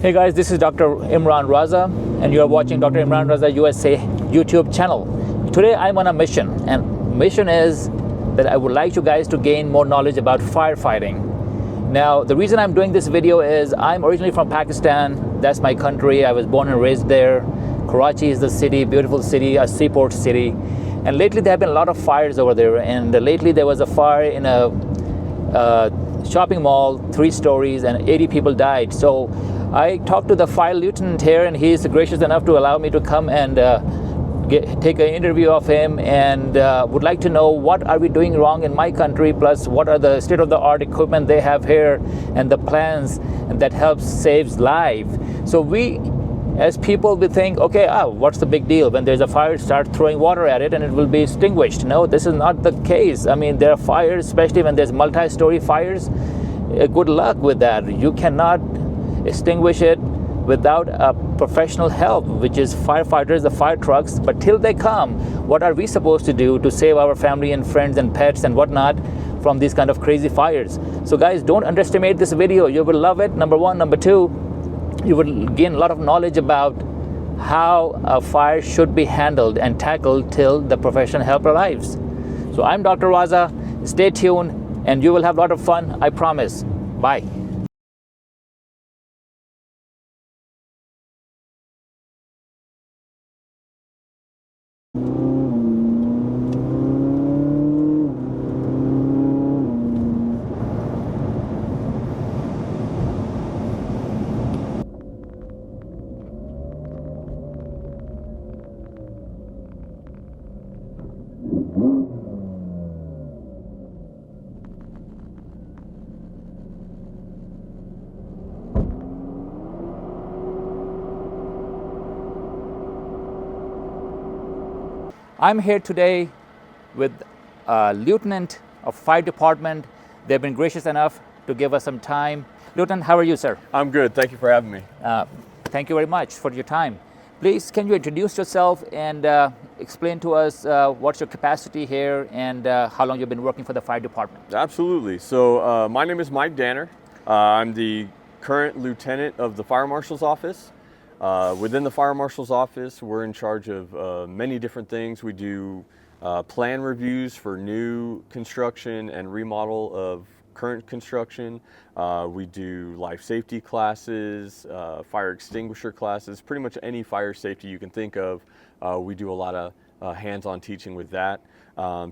Hey guys, this is Dr. Imran Raza, and you are watching Dr. Imran Raza USA YouTube channel. Today I'm on a mission, and mission is that I would like you guys to gain more knowledge about firefighting. Now, the reason I'm doing this video is I'm originally from Pakistan. That's my country. I was born and raised there. Karachi is the city, beautiful city, a seaport city. And lately there have been a lot of fires over there. And lately there was a fire in a shopping mall, 3 stories, and 80 people died. So I talked to the fire lieutenant here, and he's gracious enough to allow me to come and take an interview of him, and would like to know what are we doing wrong in my country, plus what are the state-of-the-art equipment they have here and the plans that helps saves lives. So we as people, we think, okay, what's the big deal? When there's a fire, start throwing water at it and it will be extinguished. No, this is not the case. I mean, there are fires, especially when there's multi-story fires. Good luck with that. You cannot extinguish it without a professional help, which is firefighters, the fire trucks. But till they come, what are we supposed to do to save our family and friends and pets and whatnot from these kind of crazy fires? So guys, don't underestimate this video. You will love it, number one. Number two, you will gain a lot of knowledge about how a fire should be handled and tackled till the professional help arrives. So I'm Dr. Raza. Stay tuned and you will have a lot of fun, I promise. Bye. I'm here today with a lieutenant of fire department. They've been gracious enough to give us some time. Lieutenant, how are you, sir? I'm good. Thank you for having me. Thank you very much for your time. Please, can you introduce yourself and explain to us what's your capacity here and how long you've been working for the fire department? Absolutely. So my name is Mike Danner. I'm the current lieutenant of the fire marshal's office. Within the fire marshal's office, we're in charge of many different things. We do plan reviews for new construction and remodel of current construction. We do life safety classes, fire extinguisher classes, pretty much any fire safety you can think of. We do a lot of hands-on teaching with that.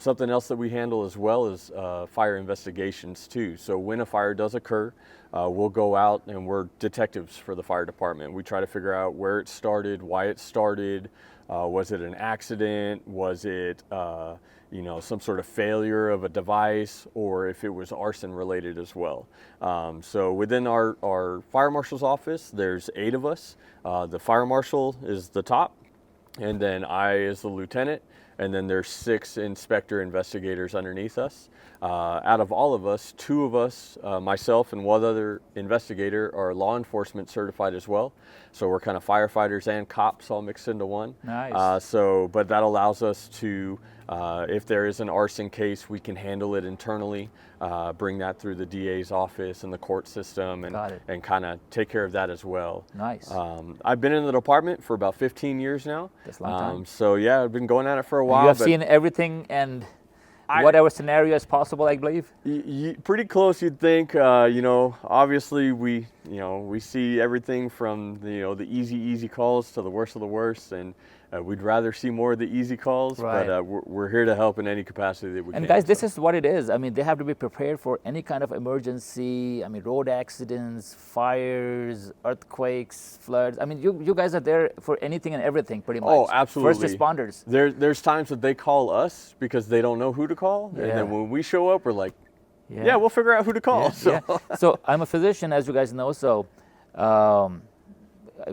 Something else that we handle as well is fire investigations too. So when a fire does occur, we'll go out and we're detectives for the fire department. We try to figure out where it started, why it started, was it an accident, was it some sort of failure of a device, or if it was arson related as well. So within our fire marshal's office, there's 8 of us. The fire marshal is the top, and then I is the lieutenant, and then there's 6 inspector investigators underneath us. Out of all of us, 2 of us, myself and 1 other investigator, are law enforcement certified as well. So we're kind of firefighters and cops all mixed into one. Nice. But that allows us to, if there is an arson case, we can handle it internally, bring that through the DA's office and the court system, and kind of take care of that as well. Nice. I've been in the department for about 15 years now. That's a long time. So yeah, I've been going at it for a while. You have seen everything and whatever scenario is possible, I believe. Pretty close, you'd think. Obviously we see everything from the easy calls to the worst of the worst, and we'd rather see more of the easy calls, right. But we're here to help in any capacity that we can. And guys, this is what it is. I mean, they have to be prepared for any kind of emergency. I mean, road accidents, fires, earthquakes, floods. I mean, you guys are there for anything and everything, pretty much. Oh, absolutely. First responders. There's times that they call us because they don't know who to call, and then when we show up, we're like, yeah, we'll figure out who to call. So I'm a physician, as you guys know. So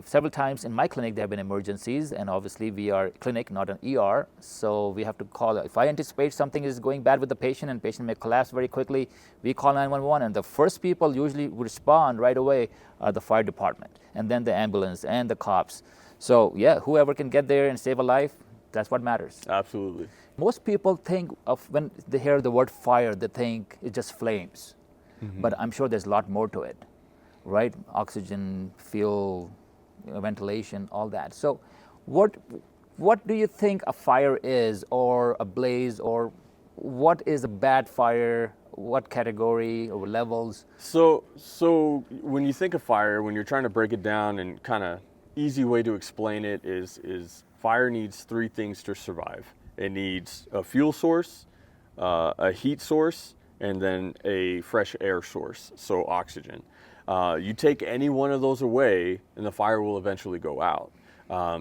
several times in my clinic there have been emergencies, and obviously we are a clinic, not an ER, so we have to call. If I anticipate something is going bad with the patient and patient may collapse very quickly, we call 911, and the first people usually respond right away are the fire department, and then the ambulance and the cops. So yeah, whoever can get there and save a life, that's what matters. Absolutely. Most people think of, when they hear the word fire, they think it's just flames. Mm-hmm. But I'm sure there's a lot more to it. right? Oxygen, fuel, ventilation, all that. So what do you think a fire is, or a blaze, or what is a bad fire? What category or levels? So when you think of fire, when you're trying to break it down, and kind of easy way to explain it is fire needs three things to survive. It needs a fuel source, a heat source, and then a fresh air source, so oxygen. You take any one of those away, and the fire will eventually go out.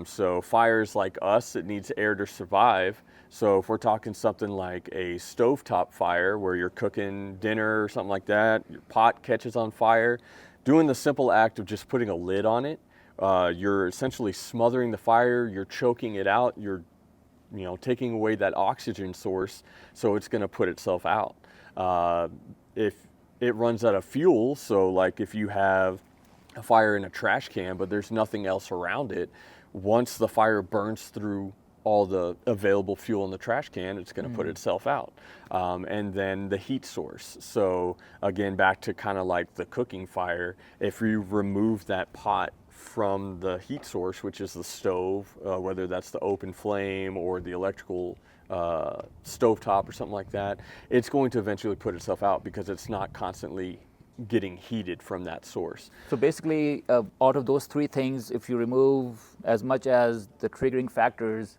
So fires like us, it needs air to survive. So if we're talking something like a stovetop fire where you're cooking dinner or something like that, your pot catches on fire, doing the simple act of just putting a lid on it, you're essentially smothering the fire, you're choking it out, you're taking away that oxygen source, so it's going to put itself out. If it runs out of fuel, so like if you have a fire in a trash can, but there's nothing else around it, once the fire burns through all the available fuel in the trash can, it's going to put itself out. And then the heat source. So again, back to kind of like the cooking fire, if you remove that pot from the heat source, which is the stove, whether that's the open flame or the electrical stovetop or something like that, it's going to eventually put itself out because it's not constantly getting heated from that source. So basically, out of those three things, if you remove as much as the triggering factors,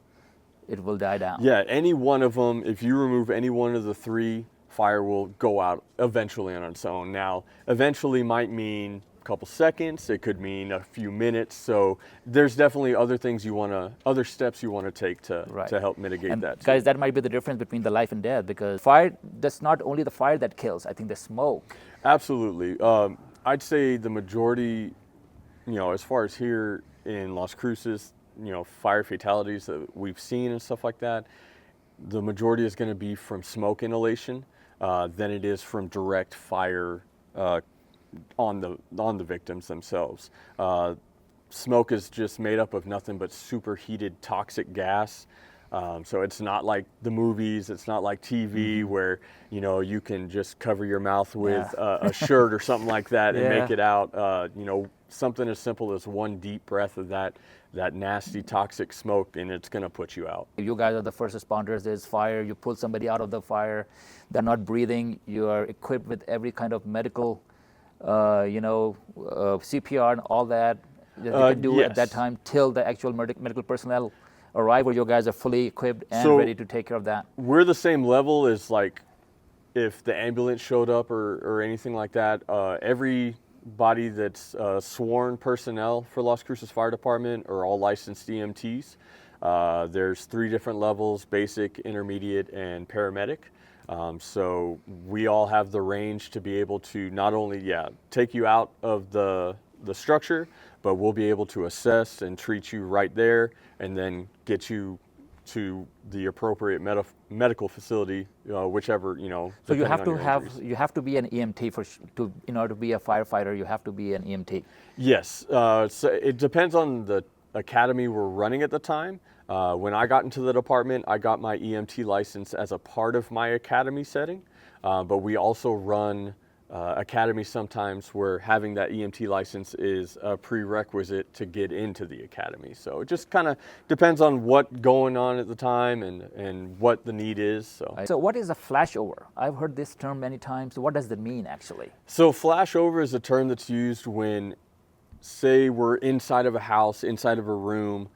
it will die down. Yeah, any one of them, if you remove any one of the three, fire will go out eventually on its own. Now, eventually might mean a couple seconds, it could mean a few minutes. So there's definitely other things other steps you want to take to help mitigate and that. Guys, that might be the difference between the life and death, because fire, that's not only the fire that kills, I think the smoke. Absolutely. I'd say the majority, as far as here in Las Cruces, fire fatalities that we've seen and stuff like that, the majority is going to be from smoke inhalation than it is from direct fire on the victims themselves. Smoke is just made up of nothing but superheated toxic gas. So it's not like the movies, it's not like TV where, you can just cover your mouth with a shirt or something like that and make it out. Something as simple as one deep breath of that nasty toxic smoke, and it's going to put you out. You guys are the first responders. There's fire, you pull somebody out of the fire, they're not breathing, you are equipped with every kind of medical, CPR and all that you can do at that time till the actual medical personnel arrive, where you guys are fully equipped and ready to take care of that. We're the same level as like if the ambulance showed up or anything like that. Everybody that's sworn personnel for Las Cruces Fire Department are all licensed EMTs. There's 3 different levels: basic, intermediate, and paramedic. So we all have the range to be able to not only take you out of the structure, but we'll be able to assess and treat you right there, and then get you to the appropriate medical facility, whichever. So you have to be an EMT in order to be a firefighter. You have to be an EMT. Yes. So it depends on the academy we're running at the time. When I got into the department, I got my EMT license as a part of my academy setting, but we also run academies sometimes where having that EMT license is a prerequisite to get into the academy. So it just kind of depends on what's going on at the time and what the need is. So what is a flashover? I've heard this term many times. What does that mean actually? So flashover is a term that's used when, say, we're inside of a house, inside of a room,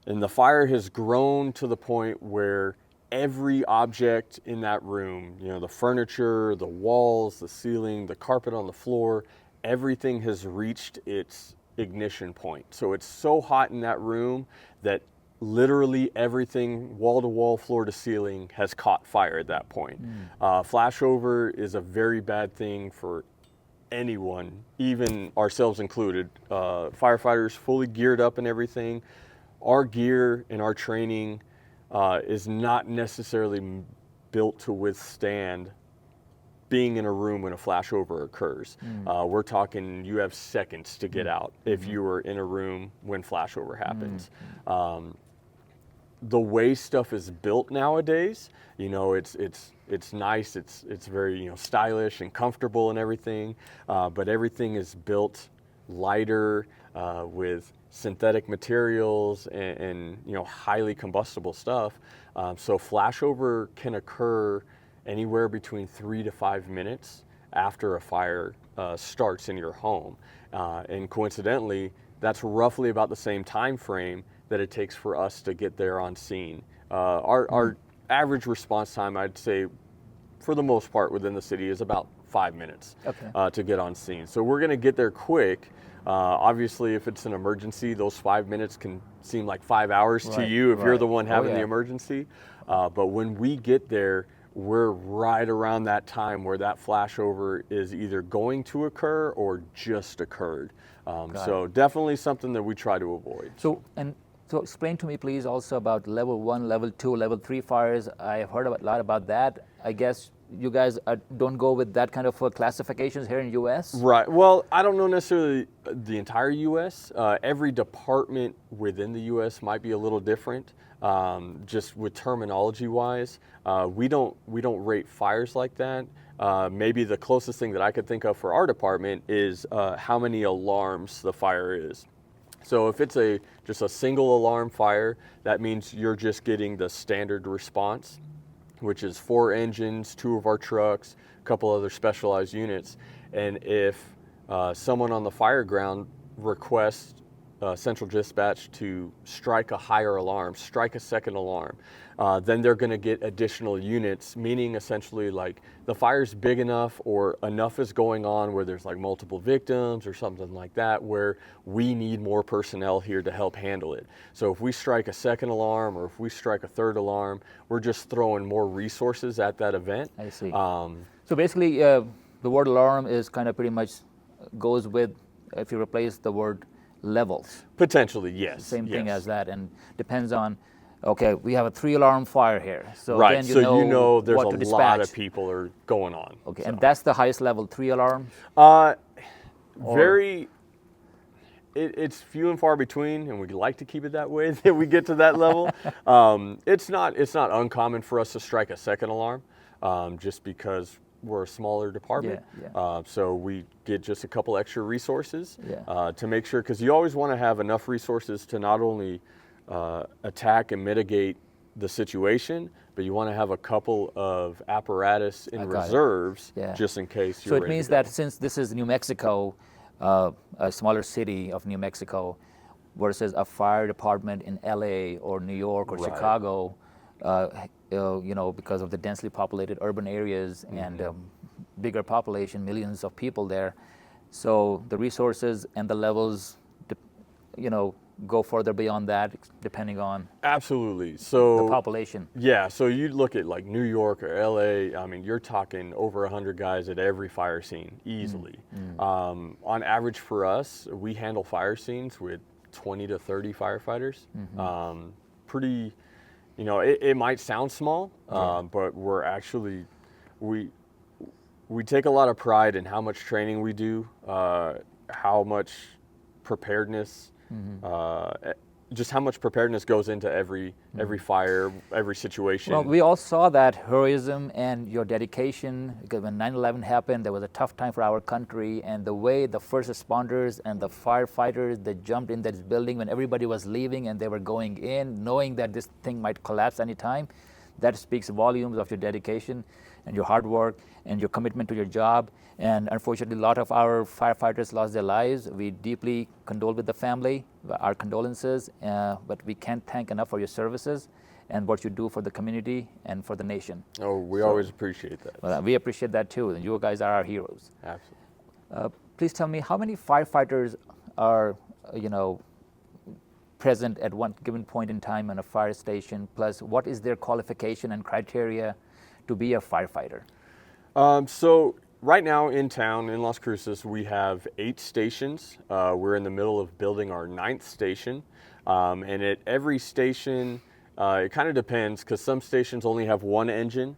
and the fire has grown to the point where every object in that room, the furniture, the walls, the ceiling, the carpet on the floor, everything has reached its ignition point. So it's so hot in that room that literally everything, wall to wall, floor to ceiling, has caught fire at that point. Flashover is a very bad thing for anyone, even ourselves included. Firefighters fully geared up and everything. Our gear and our training is not necessarily built to withstand being in a room when a flashover occurs. We're talking you have seconds to get out if you were in a room when flashover happens. The way stuff is built nowadays, it's nice, it's very stylish and comfortable and everything, but everything is built lighter, with synthetic materials and highly combustible stuff. So flashover can occur anywhere between 3 to 5 minutes after a fire starts in your home. And coincidentally, that's roughly about the same time frame that it takes for us to get there on scene. Our average response time, I'd say, for the most part within the city, is about 5 minutes to get on scene. So we're going to get there quick. Obviously, if it's an emergency, those 5 minutes can seem like 5 hours to you if you're the one having the emergency. But when we get there, we're right around that time where that flashover is either going to occur or just occurred. So definitely something that we try to avoid. So explain to me, please, also about level 1, level 2, level 3 fires. I've heard a lot about that. I guess you guys don't go with that kind of classifications here in U.S.? Right. Well, I don't know necessarily the entire U.S. Every department within the U.S. might be a little different. Just with terminology-wise, we don't rate fires like that. Maybe the closest thing that I could think of for our department is how many alarms the fire is. So if it's just a single alarm fire, that means you're just getting the standard response, which is 4 engines, 2 of our trucks, a couple other specialized units. And if someone on the fire ground requests central dispatch to strike a higher alarm, strike a second alarm, then they're going to get additional units, meaning essentially like the fire's big enough or enough is going on where there's like multiple victims or something like that, where we need more personnel here to help handle it. So if we strike a second alarm or if we strike a third alarm, we're just throwing more resources at that event. I see. So basically, the word alarm is kind of pretty much goes with, if you replace the word levels. Potentially, yes. Same thing as that, and depends on, okay, we have a 3-alarm fire here. So right, then so you know there's what a to dispatch. lot of people are going on. Okay, so. And that's the highest level, 3 alarms? It's few and far between, and we'd like to keep it that way that we get to that level. It's not uncommon for us to strike a second alarm, just because we're a smaller department. So we get just a couple extra resources to make sure, because you always want to have enough resources to not only attack and mitigate the situation, but you want to have a couple of apparatus in reserves just in case you're So it means that since this is New Mexico, a smaller city of New Mexico, versus a fire department in LA or New York or Chicago, because of the densely populated urban areas and bigger population, millions of people there. So the resources and the levels, go further beyond that depending on absolutely. So the population. Yeah, so you look at like New York or LA, I mean, you're talking over 100 guys at every fire scene easily. On average for us, we handle fire scenes with 20 to 30 firefighters. Pretty, it might sound small, but we're actually, we take a lot of pride in how much training we do, how much preparedness, just how much preparedness goes into every fire, every situation. Well, we all saw that heroism and your dedication, because when 9/11 happened, there was a tough time for our country, and the way the first responders and the firefighters that jumped in that building when everybody was leaving and they were going in, knowing that this thing might collapse anytime, that speaks volumes of your dedication and your hard work and your commitment to your job. And unfortunately, a lot of our firefighters lost their lives. We deeply condole with the family, our condolences, but we can't thank enough for your services and what you do for the community and for the nation. Oh, we always appreciate that. Well, we appreciate that too, and you guys are our heroes. Absolutely. Please tell me, how many firefighters are, present at one given point in time on a fire station, plus what is their qualification and criteria to be a firefighter? So right now in town, in Las Cruces, we have 8 stations. We're in the middle of building our 9th station. And at every station, it kind of depends, because some stations only have 1 engine.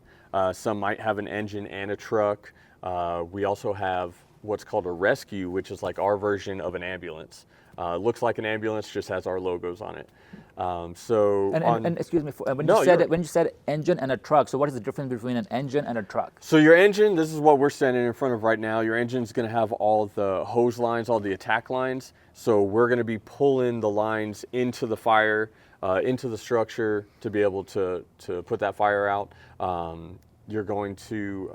Some might have an engine and a truck. We also have what's called a rescue, which is like our version of an ambulance. Looks like an ambulance, just has our logos on it. So and excuse me, when No, you said engine and a truck, so what is the difference between an engine and a truck? So your engine, this is what we're standing in front of right now. Your engine's going to have all the hose lines, all the attack lines. So we're going to be pulling the lines into the fire, into the structure to be able to put that fire out. You're going to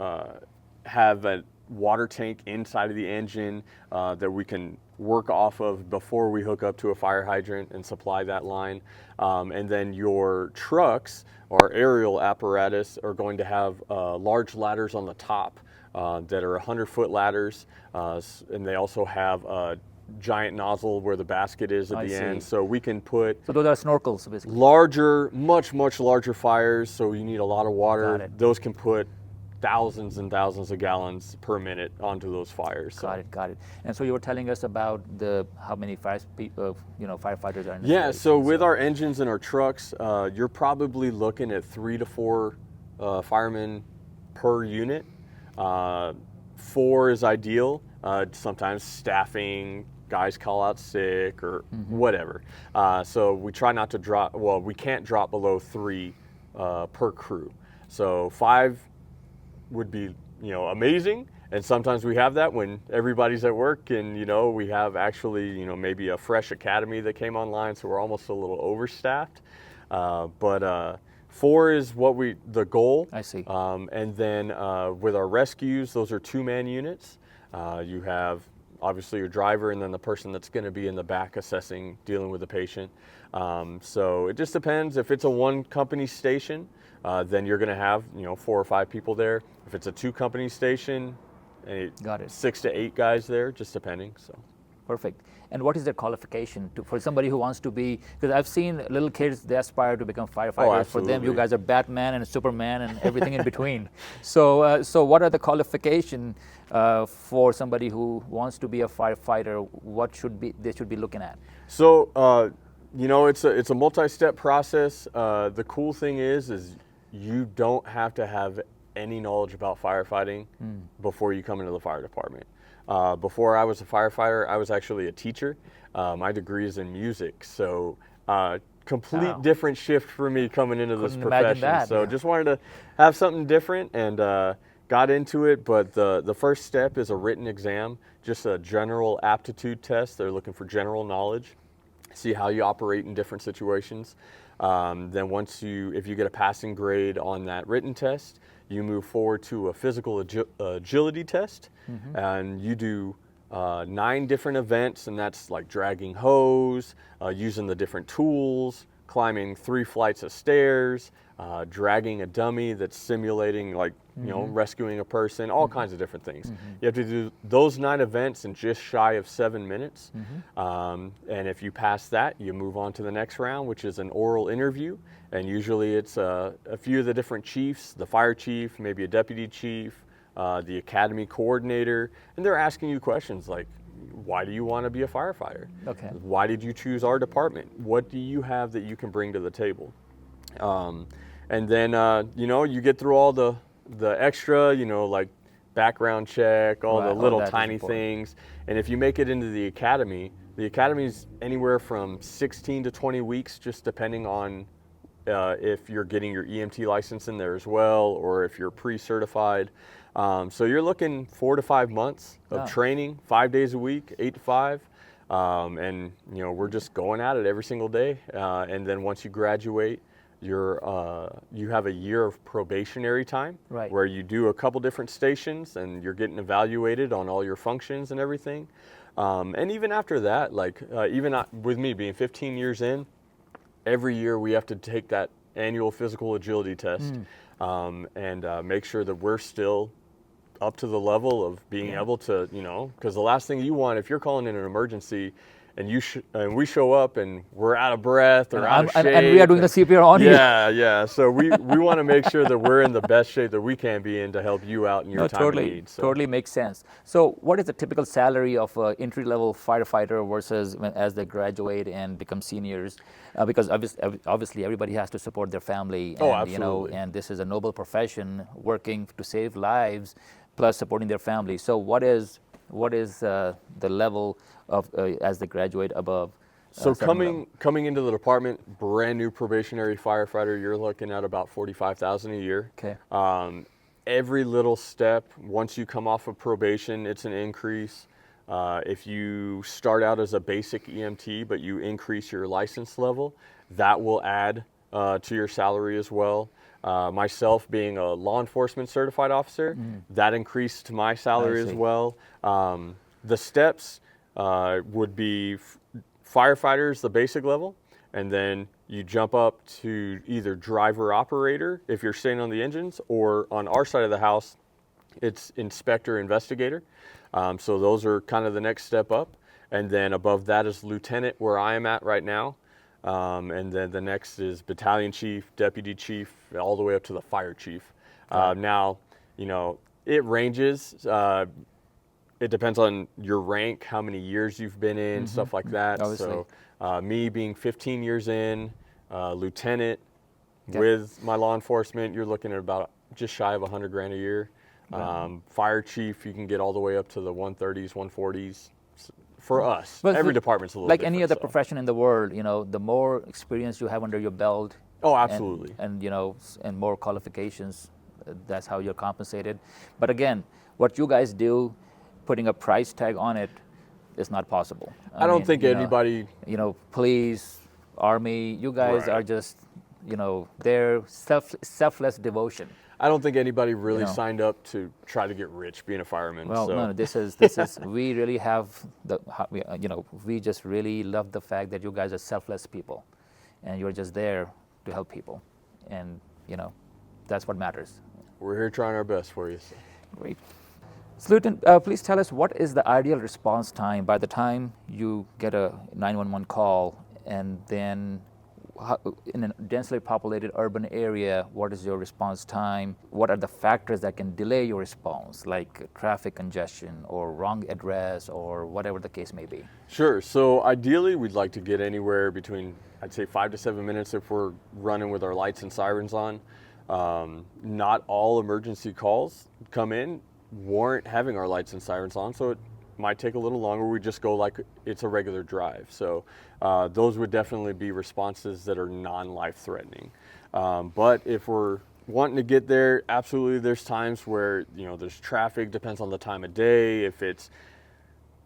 have a water tank inside of the engine that we can work off of before we hook up to a fire hydrant and supply that line. And then your trucks, our aerial apparatus, are going to have large ladders on the top that are 100-foot ladders, and they also have a giant nozzle where the basket is at the end, so we can put. So those are snorkels, basically. Larger, much larger fires. So you need a lot of water. Got it. Those can put thousands and thousands of gallons per minute onto those fires. Got it. And so you were telling us about how many firefighters are in the Yeah, station, so with our engines and our trucks, you're probably looking at 3 to 4 firemen per unit. 4 is ideal. Sometimes staffing, guys call out sick or whatever. So we try not to drop, well, we can't drop below 3 per crew. So 5 would be, amazing. And sometimes we have that when everybody's at work and, we have actually, maybe a fresh academy that came online, so we're almost a little overstaffed. But 4 is the goal. I see. And then with our rescues, those are 2-man units. You have obviously your driver and then the person that's going to be in the back assessing, dealing with the patient. So it just depends. If it's a 1-company station, then you're going to have 4 or 5 people there. If it's a 2-company station, Got it. 6 to 8 guys there, just depending. So Perfect. And what is their qualification for somebody who wants to be? Because I've seen little kids, they aspire to become firefighters. For them, you guys are Batman and Superman and everything in between. So what are the qualifications for somebody who wants to be a firefighter? What they should be looking at? So it's a multi-step process. The cool thing is you don't have to have any knowledge about firefighting before you come into the fire department. Before I was a firefighter, I was actually a teacher. My degree is in music, so complete different shift for me coming into this profession. So just wanted to have something different and got into it. But the first step is a written exam, just a general aptitude test. They're looking for general knowledge, see how you operate in different situations. Then if you get a passing grade on that written test, you move forward to a physical agility test, and you do 9 different events, and that's like dragging hose, using the different tools, climbing 3 flights of stairs, dragging a dummy that's simulating rescuing a person, all kinds of different things. You have to do those 9 events in just shy of 7 minutes. And if you pass that, you move on to the next round, which is an oral interview. And usually it's a few of the different chiefs, the fire chief, maybe a deputy chief, the academy coordinator, and they're asking you questions like, why do you want to be a firefighter? Okay. Why did you choose our department? What do you have that you can bring to the table? And then, you get through all the extra, like background check, all the little tiny things. And if you make it into the academy is anywhere from 16 to 20 weeks, just depending on if you're getting your EMT license in there as well, or if you're pre-certified. So you're looking 4 to 5 months of training, 5 days a week, 8 to 5. And we're just going at it every single day. And then once you graduate, you have a year of probationary time, where you do a couple different stations and you're getting evaluated on all your functions and everything. And even after that, even with me being 15 years in, every year we have to take that annual physical agility test and make sure that we're still up to the level of being able to, because the last thing you want, if you're calling in an emergency and we show up and we're out of breath or out of shape. And we are doing the CPR on you. Yeah. So we want to make sure that we're in the best shape that we can be in to help you out in your time of need. So. Totally makes sense. So what is the typical salary of an entry-level firefighter versus as they graduate and become seniors? Because obviously everybody has to support their family. And, absolutely. And this is a noble profession, working to save lives plus supporting their family. So what is what is the level of as they graduate above? So certain level? coming into the department, brand new probationary firefighter, you're looking at about 45,000 a year. Okay. Every little step, once you come off of probation, it's an increase. If you start out as a basic EMT, but you increase your license level, that will add to your salary as well. Myself being a law enforcement certified officer, that increased my salary as see. well. The steps would be firefighters, the basic level, and then you jump up to either driver operator if you're staying on the engines, or on our side of the house, it's inspector investigator. So those are kind of the next step up. And then above that is lieutenant, where I am at right now. And then the next is battalion chief, deputy chief, all the way up to the fire chief. Now, you know, it ranges. It depends on your rank, how many years you've been in, stuff like that. Obviously. So me being 15 years in, lieutenant, Okay. with my law enforcement, you're looking at about just shy of 100 grand a year. Fire chief, you can get all the way up to the 130s, 140s. For us, But every department's a little like different. any other so. profession in the world, you know, the more experience you have under your belt, Oh, absolutely. and you know, and more qualifications, that's how you're compensated. But again, what you guys do, putting a price tag on it, is not possible. I don't think you know, anybody. police, army, you guys Right. are just, they're selfless devotion. I don't think anybody really You know. signed up to try to get rich being a fireman. Well, so. no, this is we really have we just really love the fact that you guys are selfless people, and you're just there to help people, and that's what matters. We're here trying our best for you. So. Great. So, Lieutenant, please tell us, what is the ideal response time by the time you get a 911 call, and then in a densely populated urban area, what is your response time? What are the factors that can delay your response, like traffic congestion or wrong address or whatever the case may be? Sure. So ideally, we'd like to get anywhere between, I'd say, 5 to 7 minutes if we're running with our lights and sirens on. Not all emergency calls come in warrant having our lights and sirens on, so it might take a little longer. We just go like it's a regular drive. So those would definitely be responses that are non-life threatening. But if we're wanting to get there, absolutely there's times where there's traffic, depends on the time of day. If it's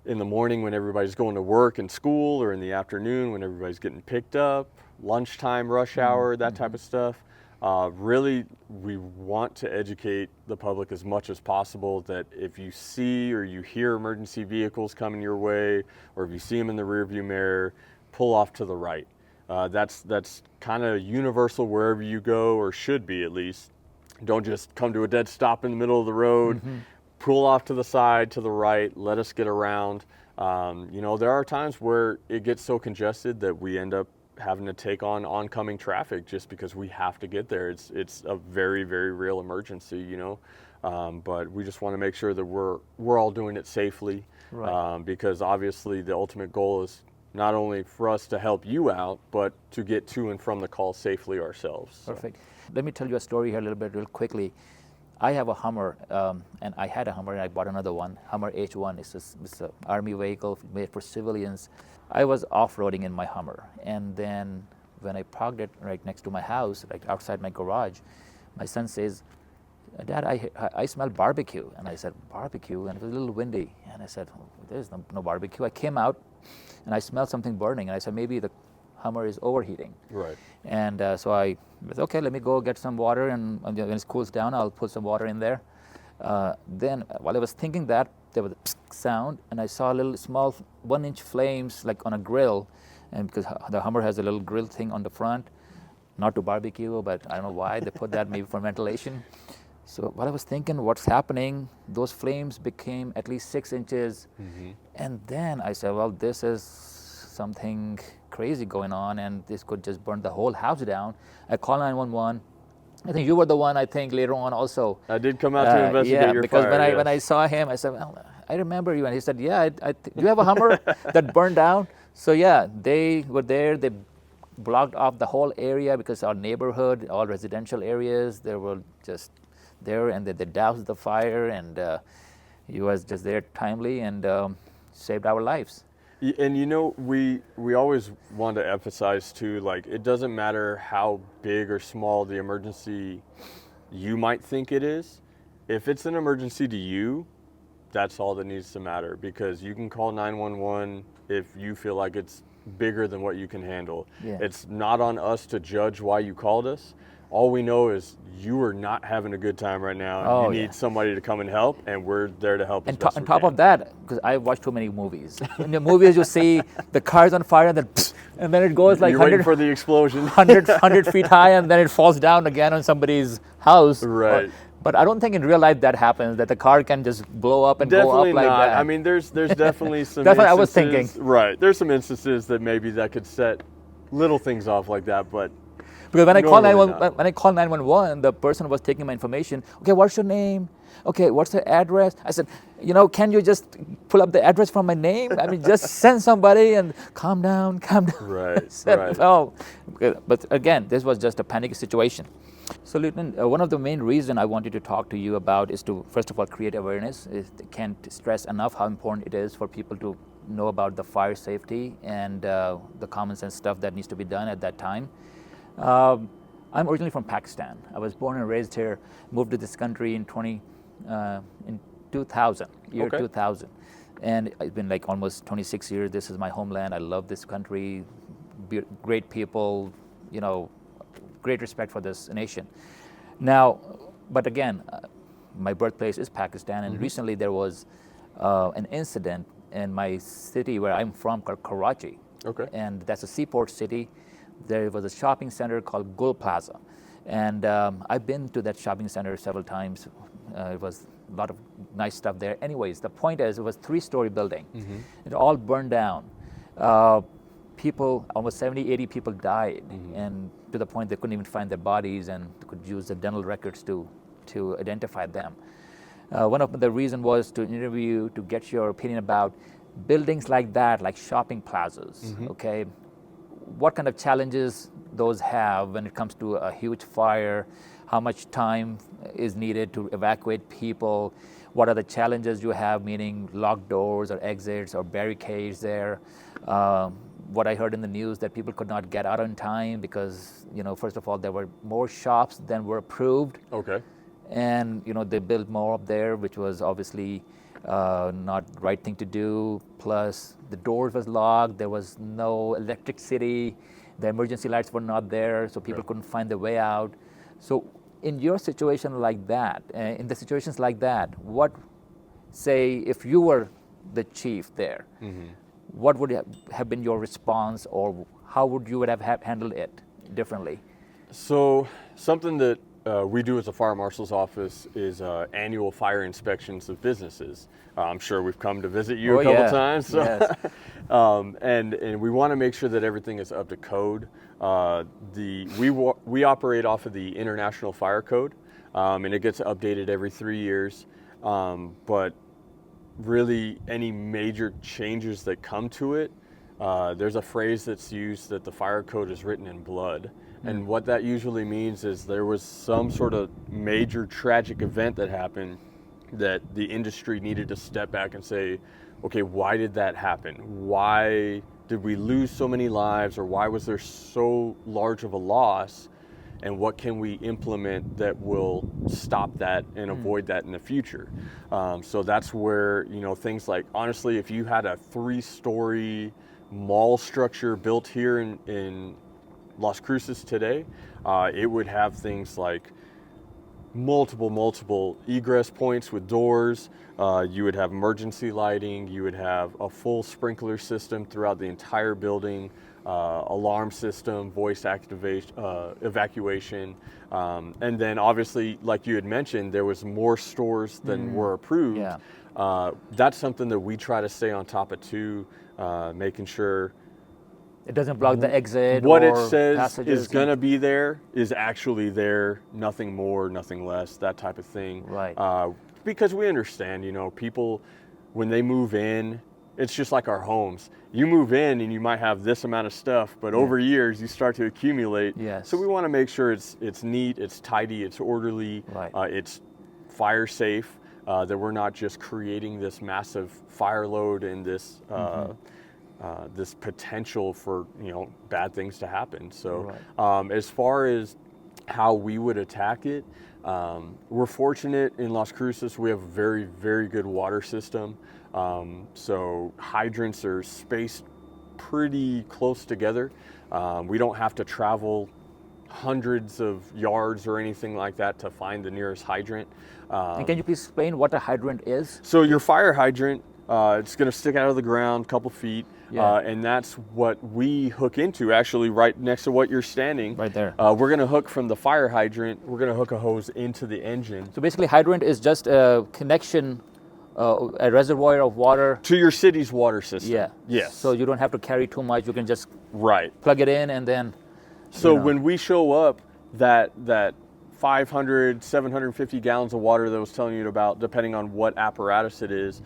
in the morning when everybody's going to work and school, or in the afternoon when everybody's getting picked up, lunchtime, rush hour, that type of stuff. Really, we want to educate the public as much as possible that if you see or you hear emergency vehicles coming your way, or if you see them in the rearview mirror, pull off to the right. That's kind of universal wherever you go, or should be at least. Don't just come to a dead stop in the middle of the road. Pull off to the side, to the right, let us get around. There are times where it gets so congested that we end up having to take on oncoming traffic just because we have to get there. It's a very, very real emergency, but we just want to make sure that we're all doing it safely, Right. because obviously the ultimate goal is not only for us to help you out, but to get to and from the call safely ourselves. So. Perfect. Let me tell you a story here a little bit real quickly. I have a Hummer, and I had a Hummer, and I bought another one, Hummer H1. It's an Army vehicle made for civilians. I was off-roading in my Hummer, and then when I parked it right next to my house, like outside my garage, my son says, "Dad, I smell barbecue." And I said, "Barbecue?" And it was a little windy. And I said, "There's no barbecue." I came out, and I smelled something burning, and I said, maybe the Hummer is overheating. Right. And so I said, okay, let me go get some water, and when it cools down, I'll put some water in there. Then while I was thinking that, there was a psst sound, and I saw a little small 1-inch flames like on a grill, and because the Hummer has a little grill thing on the front, not to barbecue, but I don't know why they put that, maybe for ventilation. So while I was thinking what's happening, those flames became at least 6 inches. And then I said, well, this is something crazy going on, and this could just burn the whole house down. I called 911. I think you were the one, I think, later on also. I did come out to investigate your because fire. when I saw him, I said, well, I remember you. And he said, yeah, you have a Hummer that burned down? So yeah, they were there. They blocked off the whole area because our neighborhood, all residential areas, they were just there, and they doused the fire. And he was just there timely and saved our lives. And we always want to emphasize too, like, it doesn't matter how big or small the emergency you might think it is. If it's an emergency to you, that's all that needs to matter, because you can call 911 if you feel like it's bigger than what you can handle. Yeah. It's not on us to judge why you called us. All we know is you are not having a good time right now. Oh, you need somebody to come and help, and we're there to help. And on top of that, because I watch too many movies. In the movies, you see the car's on fire, and then it goes like you're waiting for the explosion, 100 feet high, and then it falls down again on somebody's house. Right. But I don't think in real life that happens, that the car can just blow up and definitely go up like not. that. I mean, there's definitely some That's what I was instances- thinking. Right. There's some instances that maybe that could set little things off like that, but because when I normally call 911, the person was taking my information. Okay, what's your name? Okay, what's the address? I said, can you just pull up the address from my name? I mean, just send somebody and calm down. Right, Said, right. "Oh." But again, this was just a panic situation. So, Lieutenant, one of the main reasons I wanted to talk to you about is to, first of all, create awareness. Can't stress enough how important it is for people to know about the fire safety and the common sense stuff that needs to be done at that time. I'm originally from Pakistan. I was born and raised here, moved to this country in 2000, year Okay. 2000. And it's been like almost 26 years. This is my homeland. I love this country, great people, great respect for this nation. Now, but again, my birthplace is Pakistan, and recently there was an incident in my city where I'm from, called Karachi. Okay. And that's a seaport city. There was a shopping center called Gul Plaza. And I've been to that shopping center several times. It was a lot of nice stuff there. Anyways, the point is, it was a 3-story building. It all burned down. People, almost 70, 80 people died, and to the point they couldn't even find their bodies, and could use the dental records to identify them. One of the reasons was to interview, to get your opinion about buildings like that, like shopping plazas, okay? What kind of challenges those have when it comes to a huge fire? How much time is needed to evacuate people? What are the challenges you have, meaning locked doors or exits or barricades there? What I heard in the news, that people could not get out on time because, first of all, there were more shops than were approved. Okay. And, they built more up there, which was obviously not the right thing to do. Plus, the doors was locked. There was no electricity. The emergency lights were not there, so people couldn't find their way out. So in your situation like that, in the situations like that, what, say, if you were the chief there, what would have been your response, or how would you have handled it differently? So something that we do as a fire marshal's office is annual fire inspections of businesses. I'm sure we've come to visit you a couple times. So. Yes. And we want to make sure that everything is up to code. We operate off of the International Fire Code, and it gets updated every 3 years. But really, any major changes that come to it, there's a phrase that's used that the fire code is written in blood. And what that usually means is there was some sort of major tragic event that happened that the industry needed to step back and say, okay, why did that happen? Why did we lose so many lives, or why was there so large of a loss? And what can we implement that will stop that and avoid that in the future? So that's where, things like, honestly, if you had a 3-story mall structure built here in Las Cruces today, it would have things like multiple egress points with doors. You would have emergency lighting. You would have a full sprinkler system throughout the entire building, alarm system, voice activation, evacuation. And then obviously, like you had mentioned, there was more stores than were approved. Yeah. That's something that we try to stay on top of too, making sure it doesn't block the exit. What or it says passages. is going to be there is actually there, nothing more, nothing less, that type of thing. Right. Because we understand, people, when they move in, it's just like our homes. You move in and you might have this amount of stuff, but over years you start to accumulate. Yes. So we want to make sure it's neat, it's tidy, it's orderly, Right. It's fire safe. that we're not just creating this massive fire load and this this potential for bad things to happen. So as far as how we would attack it, we're fortunate in Las Cruces. We have a very, very good water system. So hydrants are spaced pretty close together. We don't have to travel hundreds of yards or anything like that to find the nearest hydrant. And can you please explain what a hydrant is? So your fire hydrant, it's going to stick out of the ground a couple feet, and that's what we hook into, actually right next to what you're standing. Right there. We're going to hook from the fire hydrant, we're going to hook a hose into the engine. So basically hydrant is just a connection, a reservoir of water. To your city's water system. Yeah. Yes. So you don't have to carry too much, you can just plug it in and then... So when we show up, that 500, 750 gallons of water that I was telling you about, depending on what apparatus it is,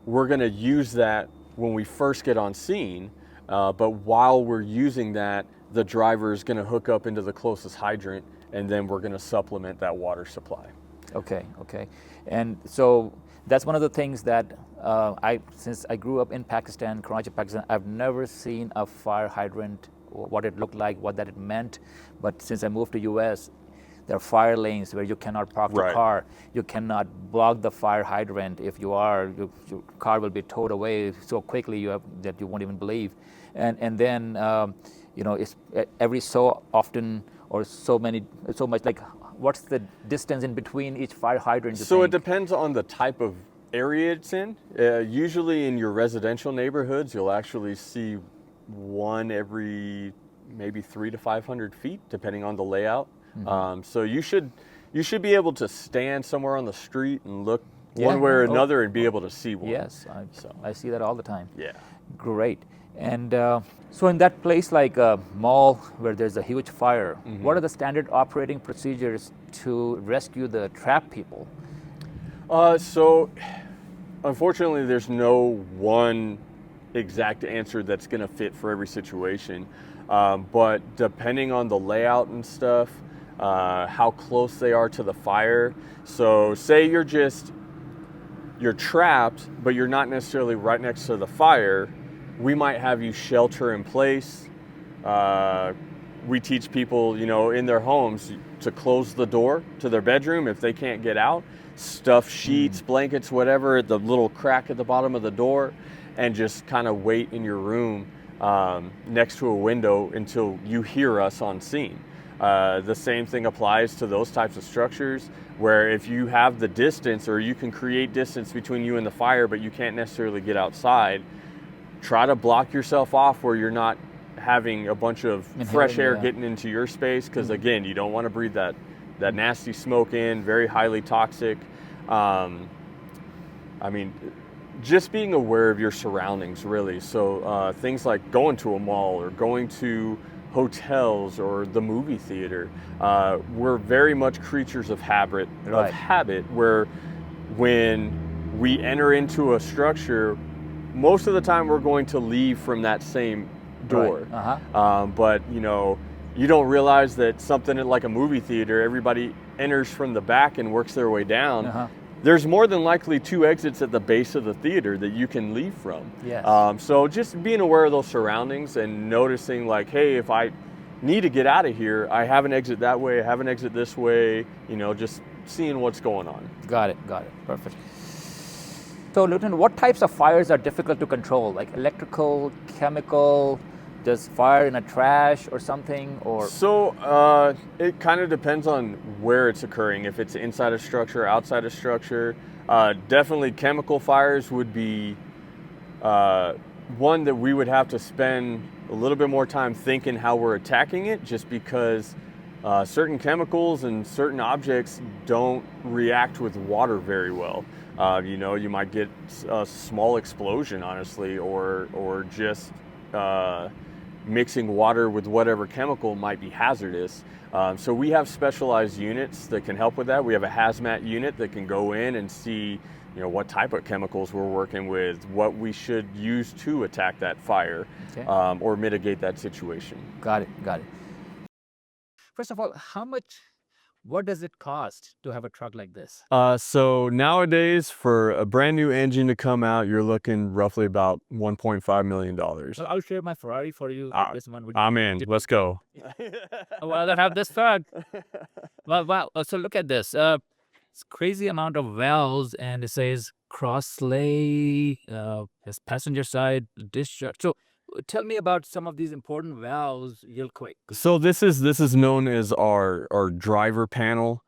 we're going to use that when we first get on scene. But while we're using that, the driver is going to hook up into the closest hydrant, and then we're going to supplement that water supply. Okay. And so that's one of the things that since I grew up in Pakistan, Karachi, Pakistan, I've never seen a fire hydrant, what it looked like, what that it meant. But since I moved to US, there are fire lanes where you cannot park the car. You cannot block the fire hydrant. If you are, your car will be towed away so quickly that you won't even believe. And then it's every so often or so much, like what's the distance in between each fire hydrant? So it depends on the type of area it's in. Usually in your residential neighborhoods, you'll actually see one every maybe 300 to 500 feet, depending on the layout. So you should be able to stand somewhere on the street and look one way or another and be able to see one. Yes, I see that all the time. Yeah. Great. And so in that place like a mall where there's a huge fire, what are the standard operating procedures to rescue the trapped people? So unfortunately, there's no one exact answer that's going to fit for every situation. But depending on the layout and stuff, how close they are to the fire. So say you're trapped, but you're not necessarily right next to the fire. We might have you shelter in place. We teach people, in their homes to close the door to their bedroom if they can't get out, stuff sheets, blankets, whatever, at the little crack at the bottom of the door, and just kind of wait in your room next to a window until you hear us on scene. The same thing applies to those types of structures where if you have the distance or you can create distance between you and the fire, but you can't necessarily get outside, try to block yourself off where you're not having a bunch of fresh air getting into your space, because again, you don't want to breathe that nasty smoke in, very highly toxic. Just being aware of your surroundings, really. So things like going to a mall or going to hotels or the movie theater, we're very much creatures of habit, where when we enter into a structure, most of the time we're going to leave from that same door. But you don't realize that something like a movie theater, everybody enters from the back and works their way down. There's more than likely 2 exits at the base of the theater that you can leave from. So just being aware of those surroundings and noticing like, hey, if I need to get out of here, I have an exit that way, I have an exit this way, just seeing what's going on. Got it. Perfect. So Lieutenant, what types of fires are difficult to control? Like electrical, chemical, just fire in a trash or something? Or So it kind of depends on where it's occurring. If it's inside a structure, outside a structure. Definitely chemical fires would be one that we would have to spend a little bit more time thinking how we're attacking it, just because certain chemicals and certain objects don't react with water very well. You might get a small explosion, honestly, or just mixing water with whatever chemical might be hazardous. So we have specialized units that can help with that. We have a hazmat unit that can go in and see, what type of chemicals we're working with, what we should use to attack that fire, or mitigate that situation. Got it. First of all, what does it cost to have a truck like this? So nowadays, for a brand new engine to come out, you're looking roughly about $1.5 million. Well, I'll share my Ferrari for you. Uh, This one would I'm in. Let's go. I'd rather have this truck. Well, wow. So look at this. It's crazy amount of valves, and it says cross sleigh, has passenger side discharge. So tell me about some of these important valves real quick. So this is known as our driver panel.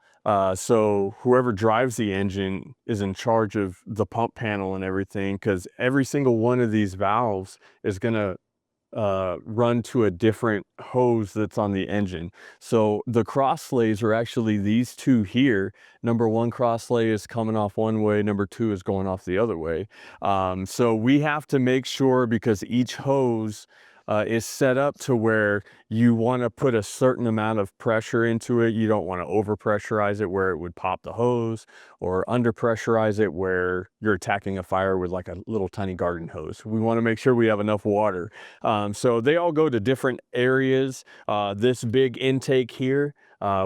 So whoever drives the engine is in charge of the pump panel and everything, because every single one of these valves is gonna run to a different hose that's on the engine. So the cross slays are actually these two here. Number one cross slay is coming off one way, number two is going off the other way. So we have to make sure, because each hose is set up to where you want to put a certain amount of pressure into it. You don't want to over pressurize it where it would pop the hose, or under pressurize it where you're attacking a fire with like a little tiny garden hose. We want to make sure we have enough water. So they all go to different areas. This big intake here,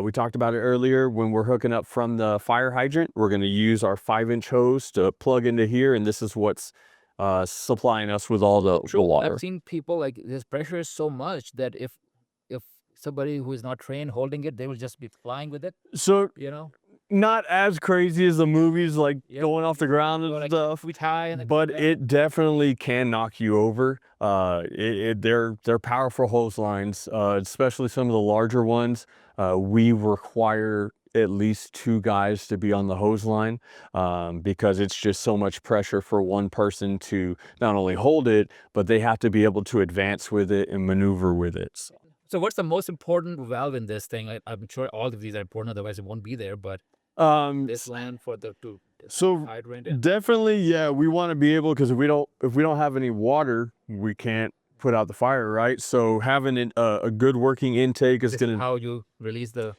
we talked about it earlier. When we're hooking up from the fire hydrant, we're going to use our 5-inch hose to plug into here, and this is what's supplying us with all the water. I've seen people, like, this pressure is so much that if somebody who is not trained holding it, they will just be flying with it. So You know, not as crazy as the movies, like Yeah. going off the ground and Go, like, stuff, we tie and but it definitely can knock you over. They're powerful hose lines, especially some of the larger ones. We require at least 2 guys to be on the hose line, because it's just so much pressure for one person to not only hold it, but they have to be able to advance with it and maneuver with it. So what's the most important valve in this thing? I'm sure all of these are important, otherwise it won't be there. But this land for the So hydrant. And definitely, yeah, we want to be able, because if we don't have any water, we can't put out the fire, right? So having a good working intake is this going is to, how you release the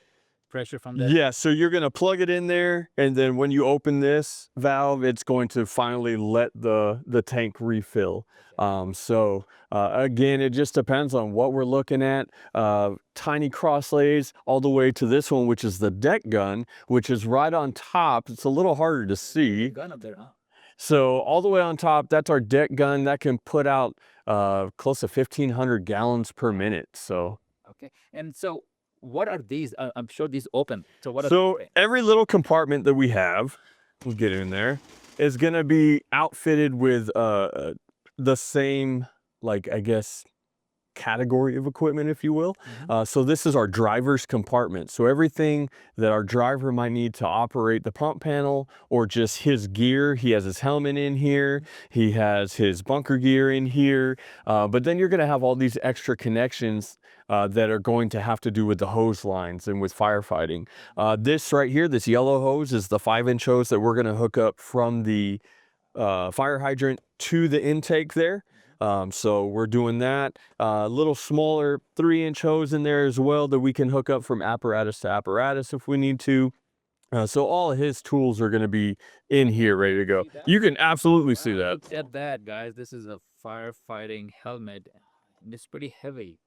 pressure from that. yeah, so you're going to plug it in there, and then when you open this valve, it's going to finally let the tank refill. Again, it just depends on what we're looking at. Tiny cross lays all the way to this one, which is the deck gun, which is right on top. It's a little harder to see. Gun up there, huh? So all the way on top, that's our deck gun that can put out close to 1,500 gallons per minute. So Okay. And so what are these? I'm sure these open. So what are So they? every little compartment that we have, we'll get in there, is going to be outfitted with the same, like, I guess, category of equipment, if you will. So this is our driver's compartment. So everything that our driver might need to operate the pump panel, or just his gear. He has his helmet in here. He has his bunker gear in here. But then you're going to have all these extra connections that are going to have to do with the hose lines and with firefighting. This right here, this yellow hose, is the 5-inch hose that we're going to hook up from the fire hydrant to the intake there. So we're doing that. A little smaller 3-inch hose in there as well that we can hook up from apparatus to apparatus if we need to. So all of his tools are going to be in here ready to go. You can absolutely see that. Look at that, guys. This is a firefighting helmet. And it's pretty heavy,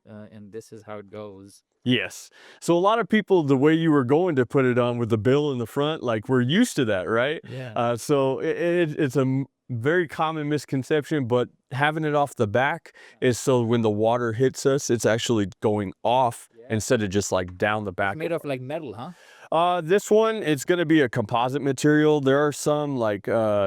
and this is how it goes. Yes. So a lot of people, the way you were going to put it on with the bill in the front, like, we're used to that, right? Yeah. So it's a very common misconception, but having it off the back is so when the water hits us, it's actually going off instead of just like down the back. It's made of like metal, huh? This one, it's going to be a composite material. There are some like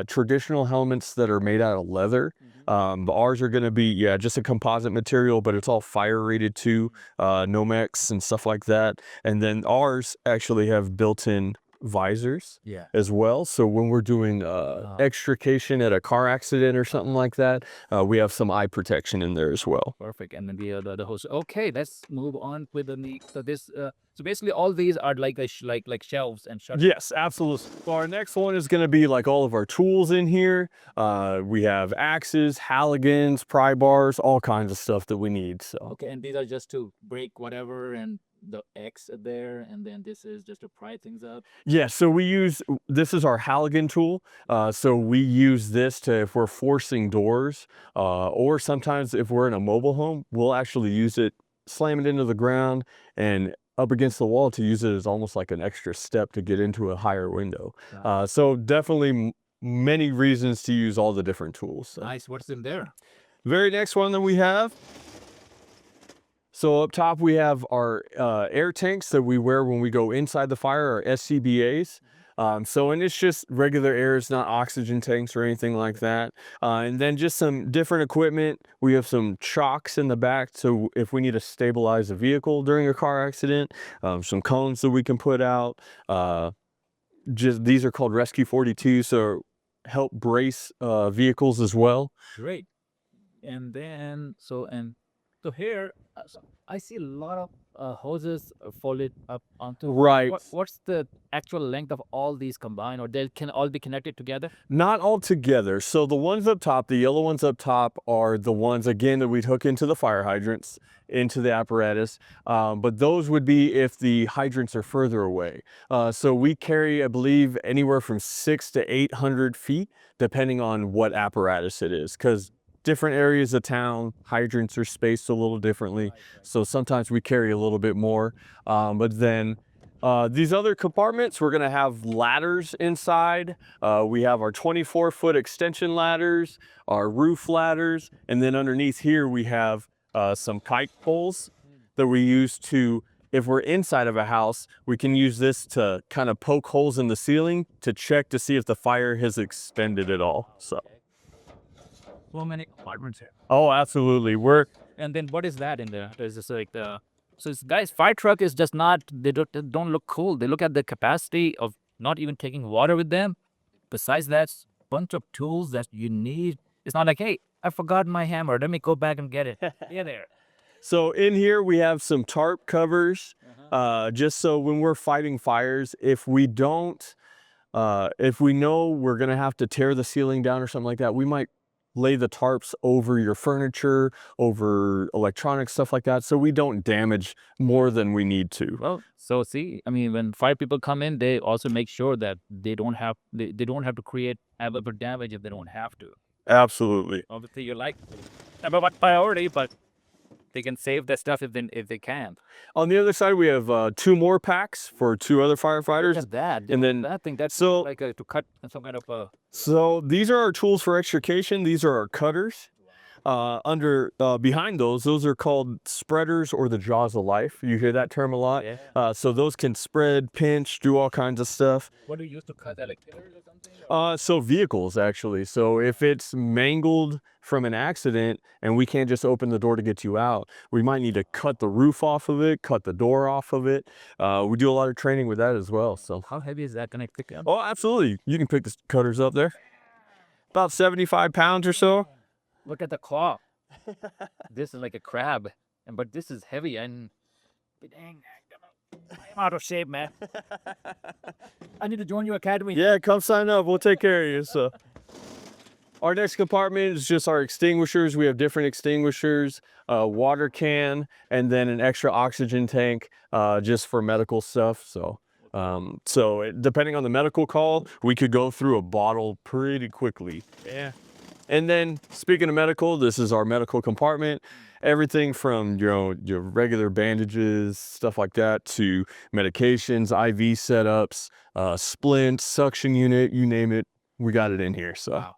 traditional helmets that are made out of leather. Ours are going to be, just a composite material, but it's all fire rated too, Nomex and stuff like that. And then ours actually have built-in visors as well. So when we're doing extrication at a car accident or something like that, we have some eye protection in there as well. Perfect. And then the hose. Okay, let's move on with so basically all these are like like shelves and shutters. Yes, absolutely. So our next one is going to be like all of our tools in here. We have axes, haligans, pry bars, all kinds of stuff that we need. So Okay, and these are just to break whatever, and the X there, and then this is just to pry things up. yeah, so this is our haligan tool. So we use this if we're forcing doors, or sometimes if we're in a mobile home, we'll actually use it, slam it into the ground, and up against the wall to use it as almost like an extra step to get into a higher window. So definitely many reasons to use all the different tools. So. Nice. What's in there? Very next one that we have. So up top we have our air tanks that we wear when we go inside the fire, our SCBAs. And it's just regular air, it's not oxygen tanks or anything like that. And then just some different equipment. We have some chocks in the back, so if we need to stabilize a vehicle during a car accident, some cones that we can put out. Just these are called Rescue 42, so help brace vehicles as well. Great. And then so here I see a lot of hoses folded up onto. Right. What's the actual length of all these combined, or they can all be connected together? Not all together. So the ones up top, the yellow ones up top, are the ones again that we'd hook into the fire hydrants, into the apparatus. But those would be if the hydrants are further away. So we carry, I believe, anywhere from 600 to 800 feet, depending on what apparatus it is, because different areas of town, hydrants are spaced a little differently. So sometimes we carry a little bit more. But then these other compartments, we're gonna have ladders inside. We have our 24-foot extension ladders, our roof ladders, and then underneath here we have some kite poles that we use to, if we're inside of a house, we can use this to kind of poke holes in the ceiling to check to see if the fire has extended at all. So many compartments here. Oh, absolutely. And then what is that in there? Is this like the guys, fire truck is just not, they don't look cool. They look at the capacity of not even taking water with them. Besides that, bunch of tools that you need. It's not like, hey, I forgot my hammer. Let me go back and get it. Yeah, there. So in here we have some tarp covers, just so when we're fighting fires, if we know we're gonna have to tear the ceiling down or something like that, we might lay the tarps over your furniture, over electronics, stuff like that, so we don't damage more than we need to. Well, so see, I mean, when fire people come in, they also make sure that they don't have to create ever damage if they don't have to. Absolutely. Obviously, you're like number one priority, but they can save their stuff if they can. On the other side, we have 2 more packs for 2 other firefighters. Look at that. And then that thing, that's so like to cut some kind of a. So these are our tools for extrication. These are our cutters. Behind those are called spreaders or the jaws of life. You hear that term a lot. Yeah. So those can spread, pinch, do all kinds of stuff. What do you use to cut that, like pillars or something? So vehicles actually. So if it's mangled from an accident and we can't just open the door to get you out, we might need to cut the roof off of it, cut the door off of it. We do a lot of training with that as well. So how heavy is that? Can I pick up? Oh, absolutely. You can pick the cutters up there. About 75 pounds or so. Look at the claw. This is like a crab, but this is heavy and dang, I'm out of shape, man. I need to join your academy. Yeah, come sign up. We'll take care of you. So, our next compartment is just our extinguishers. We have different extinguishers, a water can, and then an extra oxygen tank, just for medical stuff. So, depending on the medical call, we could go through a bottle pretty quickly. Yeah. And then, speaking of medical, this is our medical compartment. Everything from your regular bandages, stuff like that, to medications, IV setups, splints, suction unit, you name it, we got it in here. So. Wow.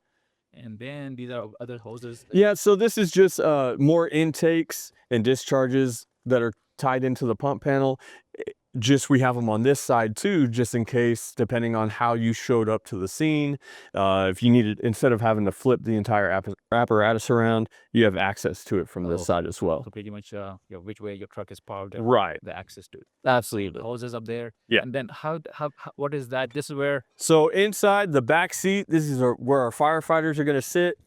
And then these are other hoses. Yeah, so this is just more intakes and discharges that are tied into the pump panel. Just we have them on this side too, just in case, depending on how you showed up to the scene. If you needed, instead of having to flip the entire apparatus around, you have access to it from this side as well. So pretty much, which way your truck is parked, Right. The access to it. Absolutely. Hoses up there. Yeah. And then how what is that? This is where. So inside the back seat, this is where our firefighters are going to sit.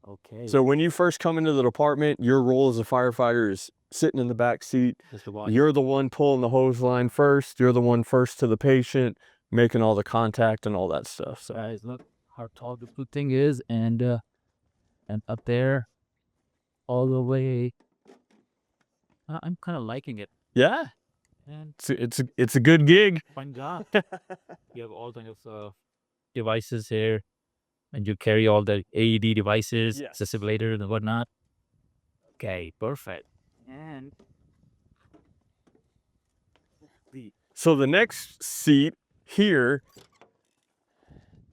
Okay. So when you first come into the department, your role as a firefighter is sitting in the back seat. You're the one pulling the hose line first. You're the one first to the patient, making all the contact and all that stuff. So guys, look how tall the blue thing is, and up there, all the way. I'm kind of liking it. Yeah, And it's a good gig. fine job. You have all kinds of devices here, and you carry all the AED devices, Yes. accelerators and whatnot. Okay, perfect. And So the next seat here,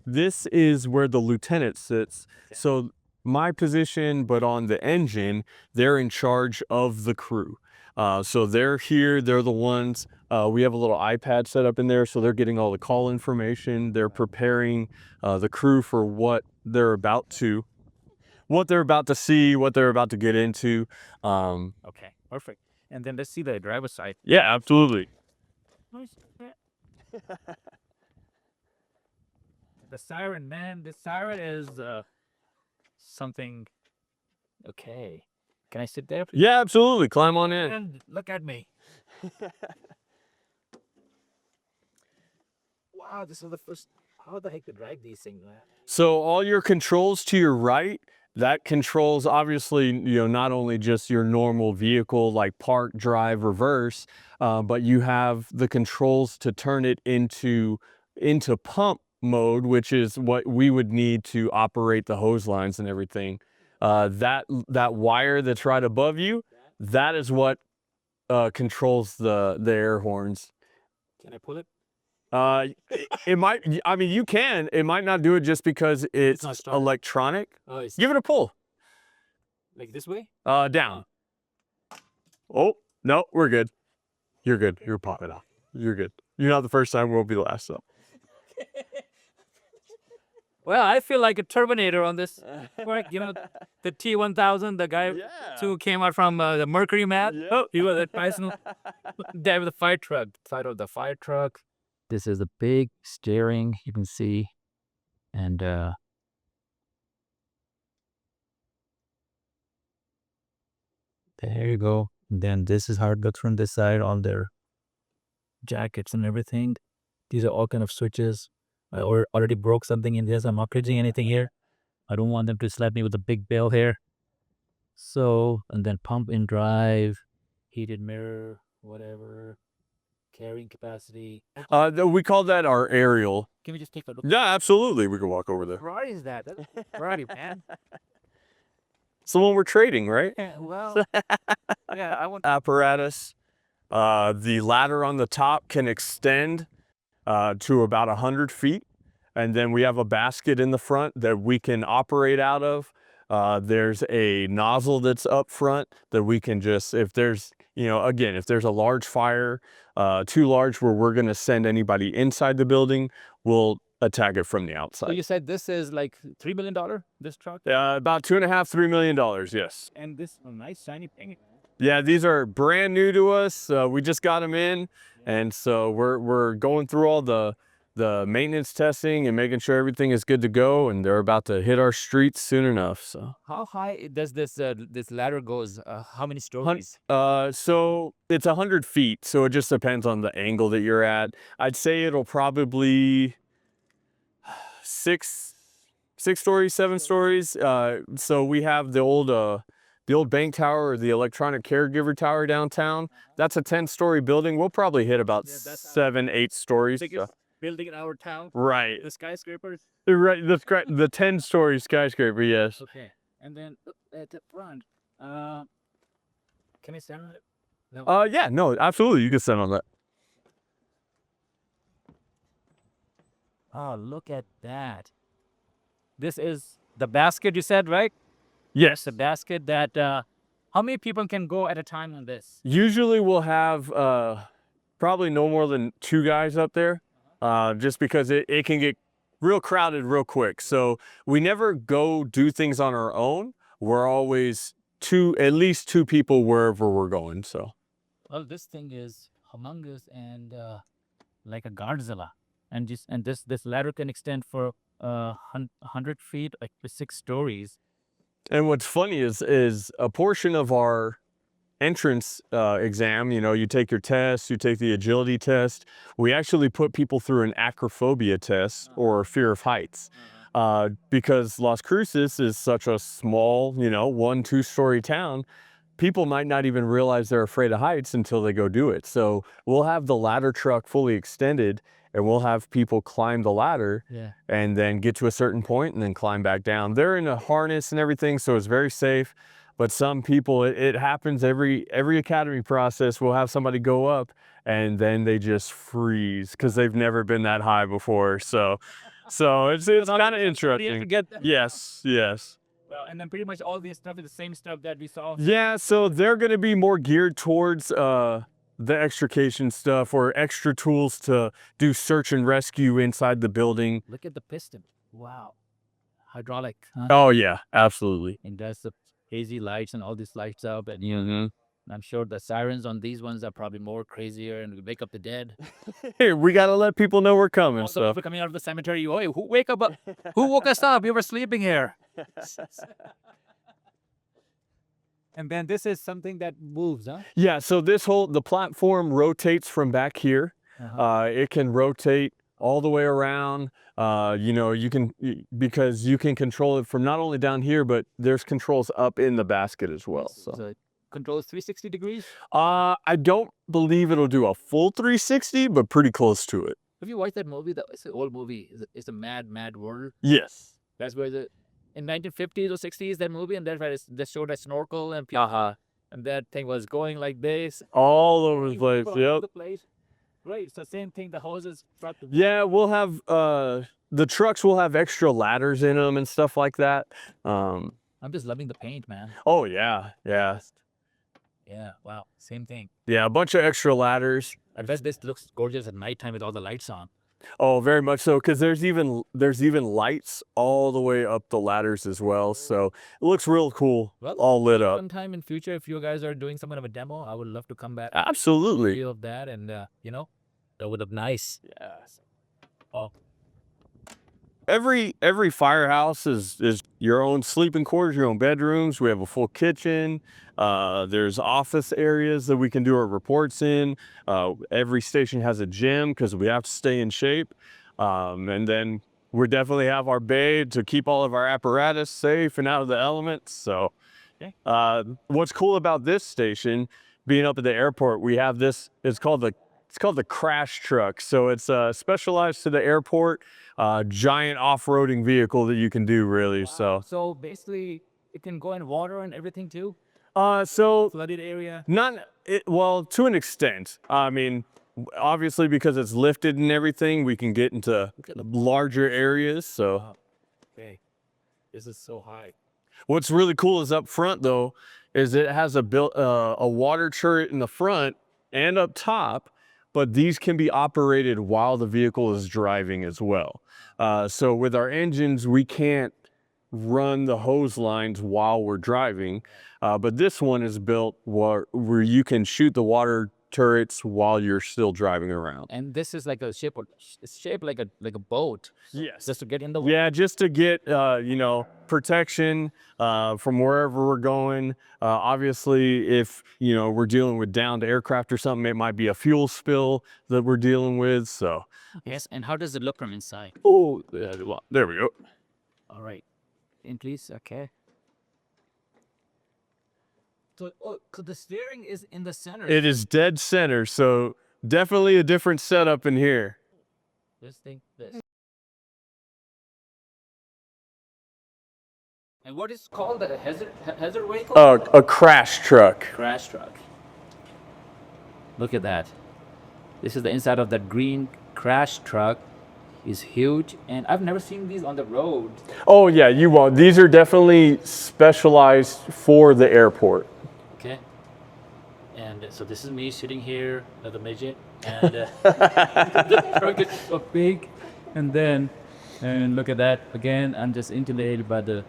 this is where the lieutenant sits. So my position, but on the engine, they're in charge of the crew. So they're here, they're the ones, we have a little iPad set up in there, so they're getting all the call information. They're preparing the crew for what they're about to see, what they're about to get into. Okay, perfect. And then let's see the driver's side. Yeah, absolutely. The siren, man, the siren is something. Okay, can I sit there, please? Yeah, absolutely. Climb on in. And look at me. Wow, this is the first. How the heck to drive these things, man? So all your controls to your right, that controls obviously, not only just your normal vehicle like park, drive, reverse, but you have the controls to turn it into pump mode, which is what we would need to operate the hose lines and everything. That wire that's right above you, that is what controls the air horns. Can I pull it? It might, I mean, you can. It might not do it just because it's electronic. Oh, it's Give it a pull. like this way? Down. Oh, no, we're good. You're good. You're popping off. You're good. You're not the first time, won't be the last, though. Well, I feel like a Terminator on this. The T-1000, the guy who came out from the Mercury map. Yeah. Oh, he was a person. There with the fire truck. Side of the fire truck. This is a big steering, you can see. And there you go. And then this is how it looks from this side, all their jackets and everything. These are all kind of switches. I already broke something in this. I'm not cringing anything here. I don't want them to slap me with a big bill here. So, and then pump in drive, heated mirror, whatever, carrying capacity. We call that our aerial. Can we just take a look? Yeah, absolutely. We can walk over there. What is that? That's Ferrari, man. It's the one we're trading, right? Yeah, well, yeah, I want. Apparatus. The ladder on the top can extend to about 100 feet. And then we have a basket in the front that we can operate out of. There's a nozzle that's up front that we can just, if there's, again, if there's a large fire, too large where we're going to send anybody inside the building, we'll attack it from the outside. So you said this is like $3 million, this truck? About $2.5, $3 million, yes. And this nice shiny thing. Yeah, these are brand new to us. We just got them in. And so we're going through all the maintenance testing and making sure everything is good to go, and they're about to hit our streets soon enough. So how high does this ladder goes? How many stories? So it's 100 feet, so it just depends on the angle that you're at. I'd say it'll probably six stories, 7 stories. So we have the old bank tower, or the electronic caregiver tower downtown. That's a 10-story building. We'll probably hit about 7, 8 stories. Biggest building in our town. Right. The skyscrapers. Right. The 10-story skyscraper. Yes. Okay. And then at the front, can I stand on it? No. Yeah. No. Absolutely. You can stand on that. Oh, look at that. This is the basket you said, right? Yes. The basket that, how many people can go at a time on this? Usually we'll have probably no more than 2 guys up there, just because it can get real crowded real quick. So we never go do things on our own. We're always at least 2 people wherever we're going. So. Well, this thing is humongous and like a Godzilla. And this ladder can extend for 100 feet, like 6 stories. And what's funny is a portion of our entrance exam, you take your test, you take the agility test. We actually put people through an acrophobia test or fear of heights, because Las Cruces is such a small, 1-2 story town. People might not even realize they're afraid of heights until they go do it. So we'll have the ladder truck fully extended, and we'll have people climb the ladder and then get to a certain point and then climb back down. They're in a harness and everything, so it's very safe. But some people, it happens every academy process. We'll have somebody go up and then they just freeze because they've never been that high before. So it's kind of interesting. Yes, yes. Well, and then pretty much all this stuff is the same stuff that we saw. Yeah, so they're going to be more geared towards the extrication stuff or extra tools to do search and rescue inside the building. Look at the piston. Wow. Hydraulic. Huh? Oh yeah, absolutely. And that's the hazy lights and all these lights up. And I'm sure the sirens on these ones are probably more crazier and wake up the dead. Hey, we got to let people know we're coming. Also, So people coming out of the cemetery, oh, who wake up? Who woke us up? We were sleeping here. And then this is something that moves, huh? yeah, so the platform rotates from back here. It can rotate all the way around. Because you can control it from not only down here, but there's controls up in the basket as well. So it controls 360 degrees. I don't believe it'll do a full 360, but pretty close to it. Have you watched that movie? It's an old movie. It's a Mad World. Yes. That's where in 1950s or 60s, that movie, and that's where they showed a snorkel and and that thing was going like this. All over the place. Yep. Great. So same thing. The hoses. Yeah, we'll have the trucks will have extra ladders in them and stuff like that. I'm just loving the paint, man. Oh yeah, yeah. Yeah. Wow. Same thing. Yeah, a bunch of extra ladders. I bet this looks gorgeous at nighttime with all the lights on. Oh, very much so, because there's even lights all the way up the ladders as well. So it looks real cool, Well, all lit up. Sometime in future, if you guys are doing some kind of a demo, I would love to come back. Absolutely. Feel of that, and that would look nice. Yes. Oh. Every firehouse is your own sleeping quarters, your own bedrooms. We have a full kitchen. There's office areas that we can do our reports in. Every station has a gym because we have to stay in shape. And then we definitely have our bay to keep all of our apparatus safe and out of the elements. So what's cool about this station, being up at the airport, we have this, it's called the crash truck. So it's specialized to the airport, giant off-roading vehicle that you can do really. Wow. So basically it can go in water and everything too? So Flooded area? Well, to an extent. I mean, obviously because it's lifted and everything, we can get into larger areas. So wow. Okay. This is so high. What's really cool is up front though, is it has a water turret in the front and up top, but these can be operated while the vehicle is driving as well. So with our engines, we can't run the hose lines while we're driving, but this one is built where you can shoot the water turrets while you're still driving around. And this is like a ship, it's shaped like a boat. Yes. Just to get in the water. Yeah, just to get protection from wherever we're going. Obviously, if we're dealing with downed aircraft or something, it might be a fuel spill that we're dealing with. So yes. And how does it look from inside? oh, well, there we go. All right. In please. Okay. So the steering is in the center. It is dead center, so definitely a different setup in here. This. And what is called the hazard vehicle? A crash truck. Crash truck. Look at that. This is the inside of that green crash truck. Is huge, and I've never seen these on the road. Oh yeah, you won't. These are definitely specialized for the airport. Okay. And so this is me sitting here at the midget, and the truck is so big, and look at that again. I'm just intimidated by the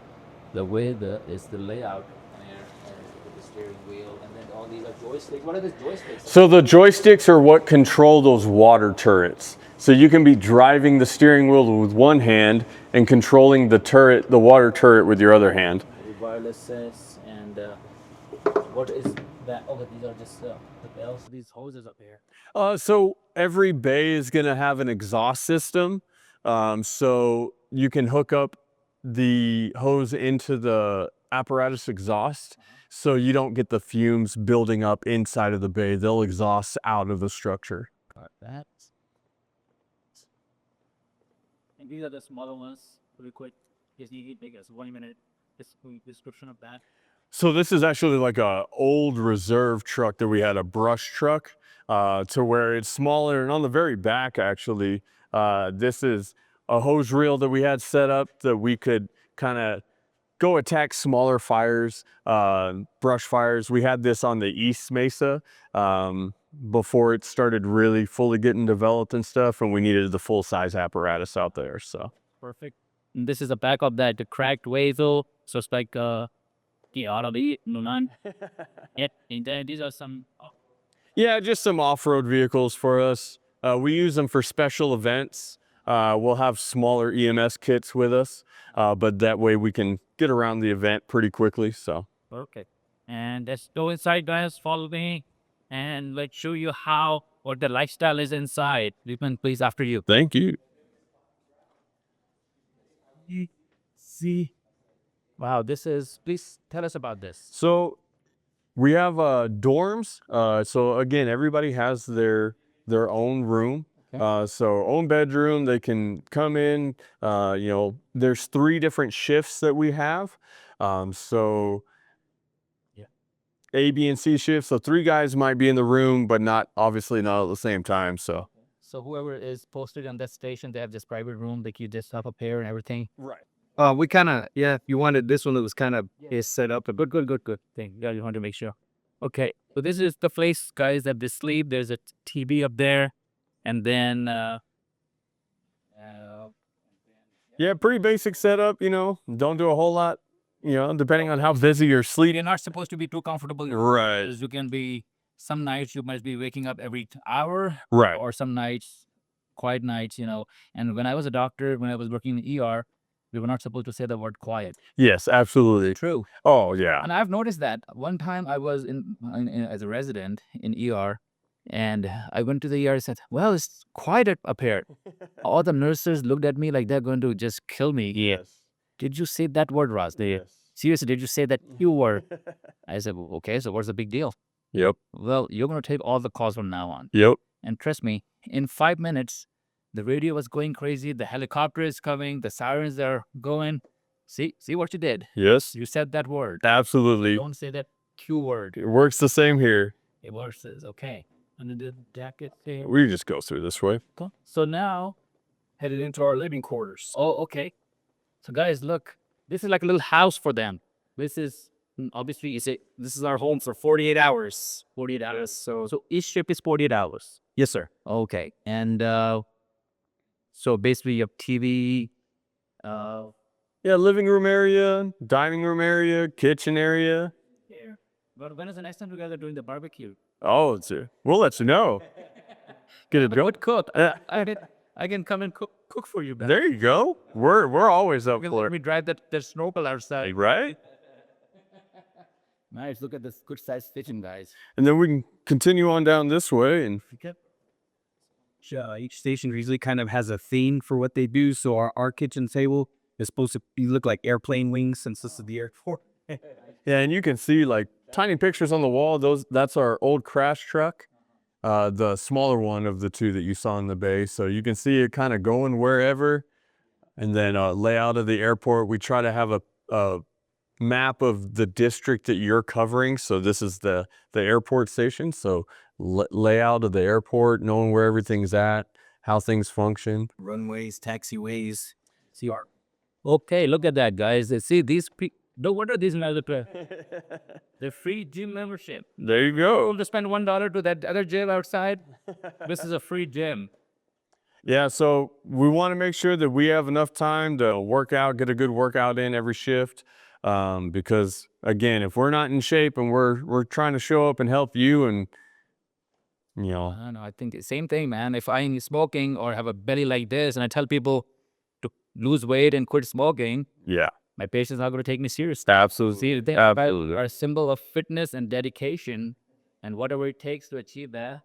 way it's the layout there, and the steering wheel, and then all these are joysticks. What are these joysticks? So the joysticks are what control those water turrets. So you can be driving the steering wheel with one hand and controlling the water turret with your other hand. Wireless and what is that? Oh, these are just the bells. These hoses up here. So every bay is going to have an exhaust system. So you can hook up the hose into the apparatus exhaust, so you don't get the fumes building up inside of the bay. They'll exhaust out of the structure. Got that. And these are the smaller ones. Really quick. Just need to make a 1 minute description of that. So this is actually like a old reserve truck that we had, a brush truck, to where it's smaller. And on the very back, actually, this is a hose reel that we had set up that we could kind of go attack smaller fires, brush fires. We had this on the East Mesa before it started really fully getting developed and stuff, and we needed the full size apparatus out there. So Perfect. And this is the back of that, the cracked Wazel. So it's like, Nunan. Yeah, and then these are some. yeah, just some off-road vehicles for us. We use them for special events. We'll have smaller EMS kits with us, but that way we can get around the event pretty quickly. So Okay. And let's go inside, guys. Follow me. And let's show you what the lifestyle is inside. Lipan, please, after you. thank you. See. Wow, please tell us about this. So we have dorms. So again, everybody has their own room. So own bedroom. They can come in. There's 3 different shifts that we have. So Yeah. A, B, and C shifts. So 3 guys might be in the room, but obviously not at the same time. So whoever is posted on that station, they have this private room. They keep this stuff up here and everything. right. We kind of, yeah, if you wanted this one that was kind of is set up. Good thing. Yeah, you want to make sure. Okay, so this is the place, guys, that they sleep. There's a TV up there, and then Yeah, pretty basic setup. Don't do a whole lot. Depending on how busy you're sleeping. you're not supposed to be too comfortable. Right. Because you can be some nights you must be waking up every hour, Right. or some nights, quiet nights. And when I was a doctor, when I was working in the ER, we were not supposed to say the word quiet. Yes, absolutely. True. Oh yeah. And I've noticed that. One time I was as a resident in ER, and I went to the ER and said, well, it's quiet up here. All the nurses looked at me like they're going to just kill me. Yes. Did you say that word, Raz? Seriously, did you say that Q word? I said, well, okay, so what's the big deal? Yep. Well, you're going to take all the calls from now on. Yep. And trust me, in 5 minutes, the radio was going crazy. The helicopter is coming. The sirens are going. See what you did? Yes. You said that word. Absolutely. Don't say that Q word. It works the same here. It works. Okay. And then the jacket there. We just go through this way. Cool. So now, headed into our living quarters. oh, okay. So guys, look, this is like a little house for them. This is obviously This is our home for 48 hours. 48 hours. So Each shift is 48 hours. yes, sir. Okay. And so basically you have TV. Yeah, living room area, dining room area, kitchen area. Here. But when is the next time you guys are doing the barbecue? Oh, we'll let you know. Get it going. Good cook. I can come and cook for you. There you go. We're always up for Let it. me drive that snorkel outside. Right? Nice. Look at this good sized kitchen, guys. And then we can continue on down this way and Each station usually kind of has a theme for what they do. So our kitchen table is supposed to look like airplane wings, since this is the airport. yeah, and you can see like tiny pictures on the wall. That's our old crash truck. The smaller one of the 2 that you saw in the bay. So you can see it kind of going wherever. And then layout of the airport. We try to have a map of the district that you're covering. So this is the airport station. So layout of the airport, knowing where everything's at, how things function. Runways, taxiways. See our Okay, look at that, guys. See these no wonder these guys are the free gym membership. There you We'll go. just spend $1 to that other gym outside. This is a free gym. Yeah, so we want to make sure that we have enough time to work out, get a good workout in every shift. Because again, if we're not in shape and we're trying to show up and help you, and I don't know. I think the same thing, man. If I'm smoking or have a belly like this, and I tell people to lose weight and quit smoking, yeah, my patients are going to take me seriously. absolutely. See, they Absolutely. are a symbol of fitness and dedication, and whatever it takes to achieve that.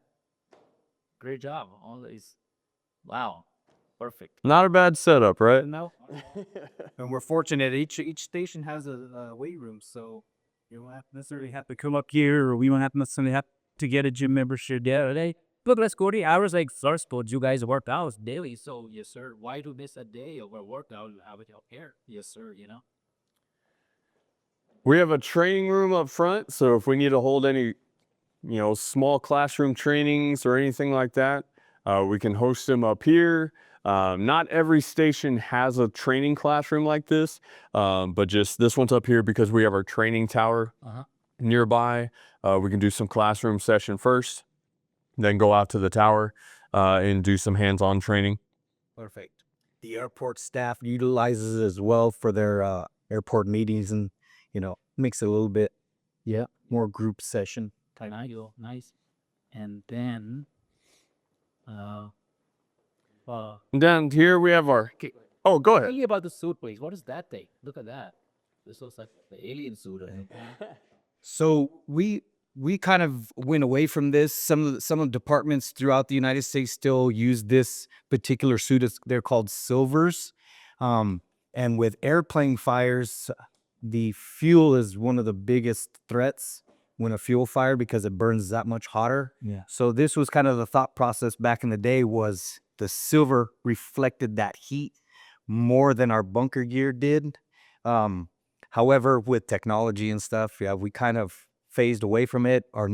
Great job. All these. Wow. Perfect. Not a bad setup, right? No. And we're fortunate each station has a weight room, so you don't necessarily have to come up here, or we don't have to necessarily have to get a gym membership. Yeah, look, let's go to hours like first sports. You guys work out daily, so yes, sir. Why do miss a day of a workout? Have it out here, yes, sir. We have a training room up front, so if we need to hold any, small classroom trainings or anything like that, we can host them up here. Not every station has a training classroom like this, but just this one's up here because we have our training tower nearby. We can do some classroom session first, then go out to the tower and do some hands-on training. Perfect. The airport staff utilizes it as well for their airport meetings, and makes it a little bit more group session type. Nice. And then And down here we have our. Oh, go ahead. tell me about the suit, please. What is that thing? Look at that. This looks like the alien suit. So we kind of went away from this. Some of the departments throughout the United States still use this particular suit. They're called silvers. And with airplane fires, the fuel is one of the biggest threats when a fuel fire, because it burns that much hotter. Yeah. So this was kind of the thought process back in the day, was the silver reflected that heat more than our bunker gear did. However, with technology and stuff, we kind of phased away from it. Our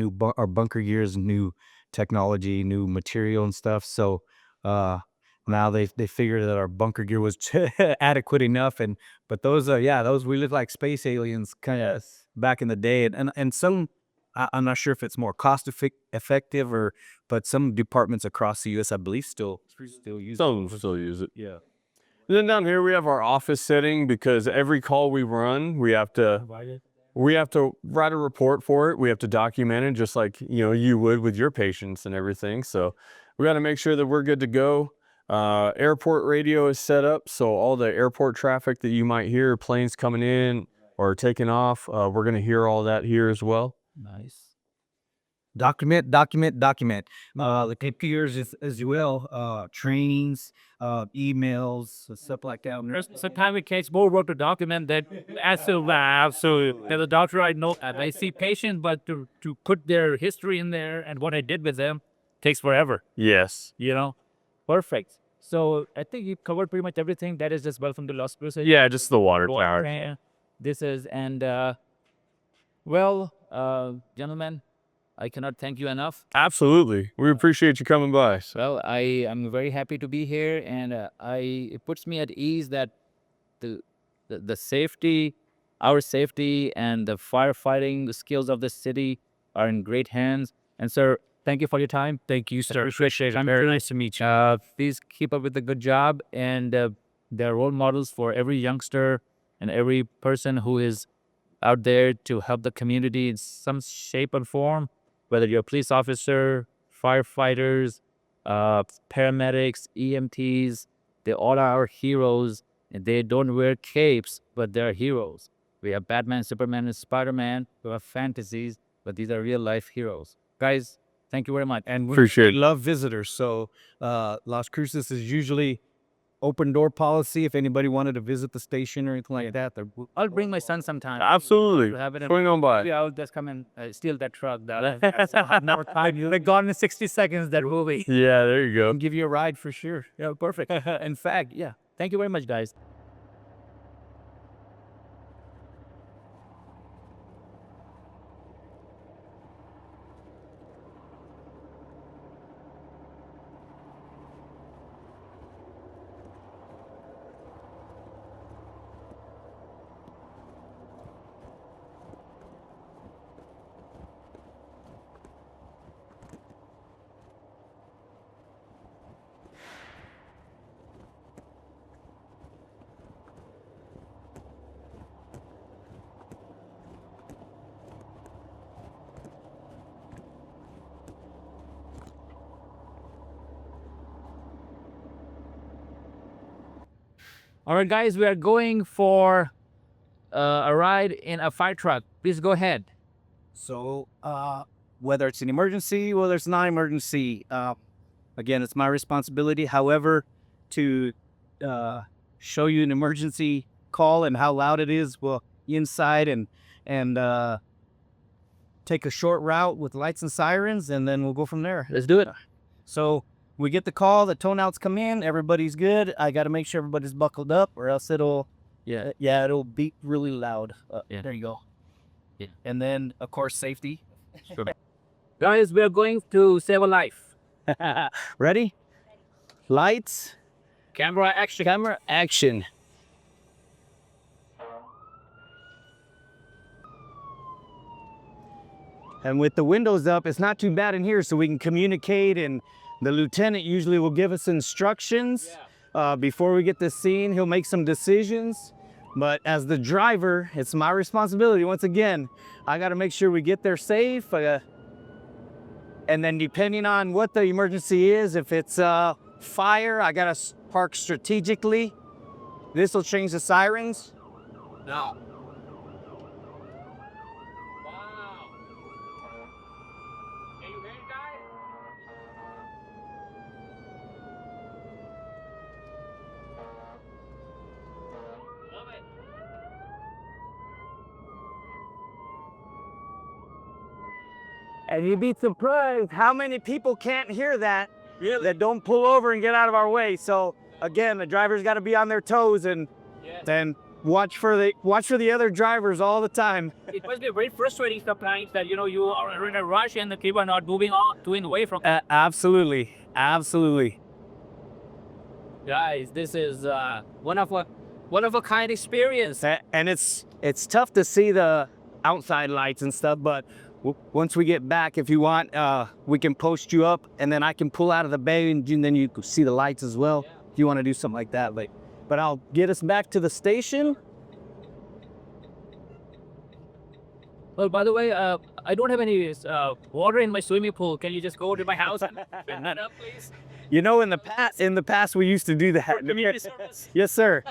bunker gear is new technology, new material and stuff. So now they figured that our bunker gear was adequate enough. But those we look like space aliens kind of back in the day. And some, I'm not sure if it's more cost effective but some departments across the U.S. I believe still use Some still use it. Yeah. And then down here we have our office setting, because every call we run, we have to write a report for it. We have to document it just like you would with your patients and everything. So we got to make sure that we're good to go. Airport radio is set up, so all the airport traffic that you might hear, planes coming in or taking off, we're going to hear all that here as well. Nice. Document. The computers as well, trainings, emails, stuff like that. Sometimes it takes more work to document that as a lab. So as a doctor, I know and I see patients, but to put their history in there and what I did with them takes forever. Yes. Perfect. So I think you covered pretty much everything. That is just welcome to Los Cruz. Yeah, just the water tower. This is, and gentlemen, I cannot thank you enough. Absolutely. We appreciate you coming by. Well, I am very happy to be here, and it puts me at ease that the safety, our safety, and the firefighting, the skills of the city are in great hands. And sir, thank you for your time. Thank you, sir. Appreciate it. Very nice to meet you. Please keep up with the good job, and they're role models for every youngster and every person who is out there to help the community in some shape and form. Whether you're a police officer, firefighters, paramedics, EMTs, they all are our heroes, and they don't wear capes, but they're heroes. We have Batman, Superman, and Spider-Man who have fantasies, but these are real-life heroes. Guys, thank you very much. And we Appreciate it. love visitors. So Las Cruces is usually open door policy. If anybody wanted to visit the station or anything like that, I'll bring my son sometime. Absolutely. Have it in- Going on by. Maybe I'll just come and steal that truck. Never time. You're like gone in 60 seconds, that movie. Yeah, there you go. I'll give you a ride for sure. Yeah, perfect. In fact, yeah. Thank you very much, guys. All right, guys, we are going for a ride in a fire truck. Please go ahead. So whether it's an emergency, whether it's not emergency, again, it's my responsibility. However, to show you an emergency call and how loud it is, well, inside and take a short route with lights and sirens, and then we'll go from there. Let's do it. So we get the call, the tone outs come in, everybody's good. I got to make sure everybody's buckled up, or else it'll beep really loud. Yeah. There you go. and then of course safety. Guys, we are going to save a life. Ready? Lights, Camera action. camera, action. And with the windows up, it's not too bad in here, so we can communicate, and the lieutenant usually will give us instructions before we get the scene. He'll make some decisions, but as the driver, it's my responsibility. Once again, I got to make sure we get there safe. And then depending on what the emergency is, if it's fire, I got to park strategically. This will change the sirens. Now. And you'd be surprised how many people can't hear that, that don't pull over and get out of our way. So again, the driver's got to be on their toes and then watch for the other drivers all the time. It must be very frustrating sometimes that you are in a rush and the people are not moving away from. Absolutely, absolutely. Guys, this is one of a kind experience. And it's tough to see the outside lights and stuff, but once we get back, if you want, we can post you up, and then I can pull out of the bay, and then you can see the lights as well. If you want to do something like that, but I'll get us back to the station. Well, by the way, I don't have any water in my swimming pool. Can you just go to my house and fill that up, please? You know, in the past, we used to do that. Community service. Yes, sir.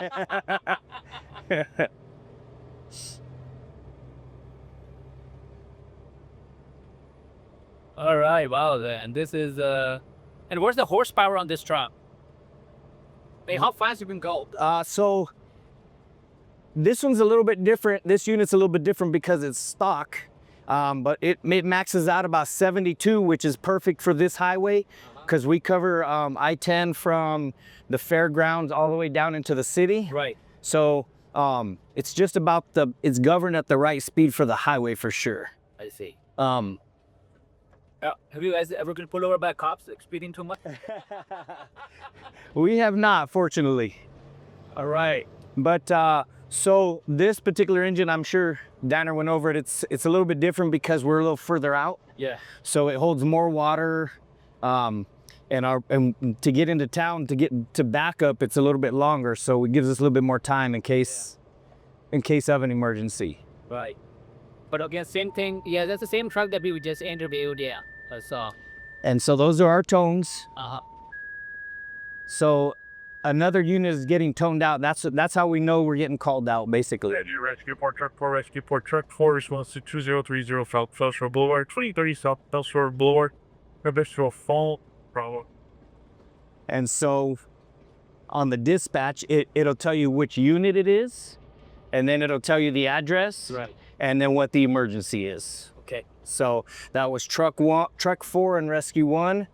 All right, wow, and this is and where's the horsepower on this truck? Hey, how fast you can go? So this one's a little bit different. This unit's a little bit different because it's stock, but it maxes out about 72, which is perfect for this highway because we cover I-10 from the fairgrounds all the way down into the city. Right. So it's just about it's governed at the right speed for the highway for sure. I see. Have you guys ever been pulled over by cops speeding too much? We have not, fortunately. All right. But so this particular engine, I'm sure Danner went over it. It's a little bit different because we're a little further out. Yeah. So it holds more water, and to get into town, to get to backup, it's a little bit longer. So it gives us a little bit more time in case of an emergency. Right. But again, same thing. Yeah, that's the same truck that we just interviewed. Yeah, I saw. And so those are our tones. Uh-huh. So another unit is getting toned out. That's how we know we're getting called out, basically. Rescue Port Truck 4, Rescue Port Truck 4, response to 2030 South Bellshore Boulevard, 2030 South Bellshore Boulevard, habitual fault, problem. And so on the dispatch, it'll tell you which unit it is, and then it'll tell you the address, Right. and then what the emergency is. Okay. So that was truck 4 and rescue 1.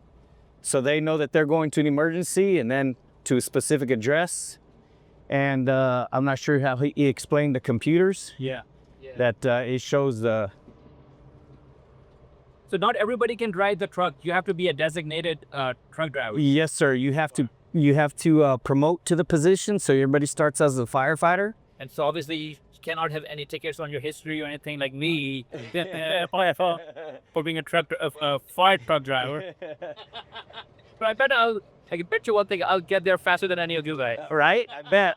So they know that they're going to an emergency and then to a specific address. And I'm not sure how he explained the computers. Yeah. That it shows the. So not everybody can drive the truck. You have to be a designated truck driver. Yes, sir. You have to promote to the position. So everybody starts as a firefighter. And so obviously you cannot have any tickets on your history or anything like me for being a fire truck driver. But I can bet you one thing, I'll get there faster than any of you guys. Right? I bet.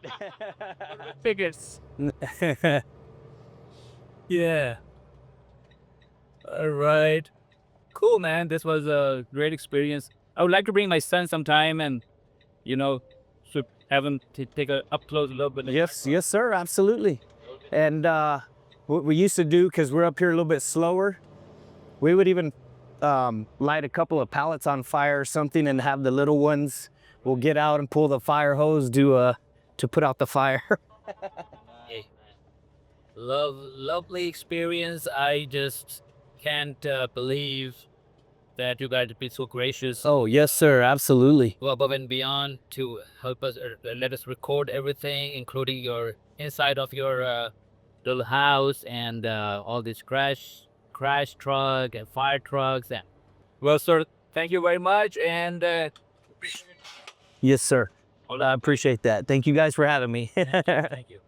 Tickets. Yeah. All right. Cool, man. This was a great experience. I would like to bring my son sometime and, so have him take a up close a little bit. Yes, sir. Absolutely. And what we used to do, because we're up here a little bit slower, we would even light a couple of pallets on fire or something and have the little ones. We'll get out and pull the fire hose to put out the fire. Hey, man. Lovely experience. I just can't believe that you guys have been so gracious. Oh, yes, sir. Absolutely. Go above and beyond to help us, let us record everything, including your inside of your little house and all these crash truck and fire trucks. And well, sir, thank you very much. And Yes, sir. I appreciate that. Thank you guys for having me. thank you.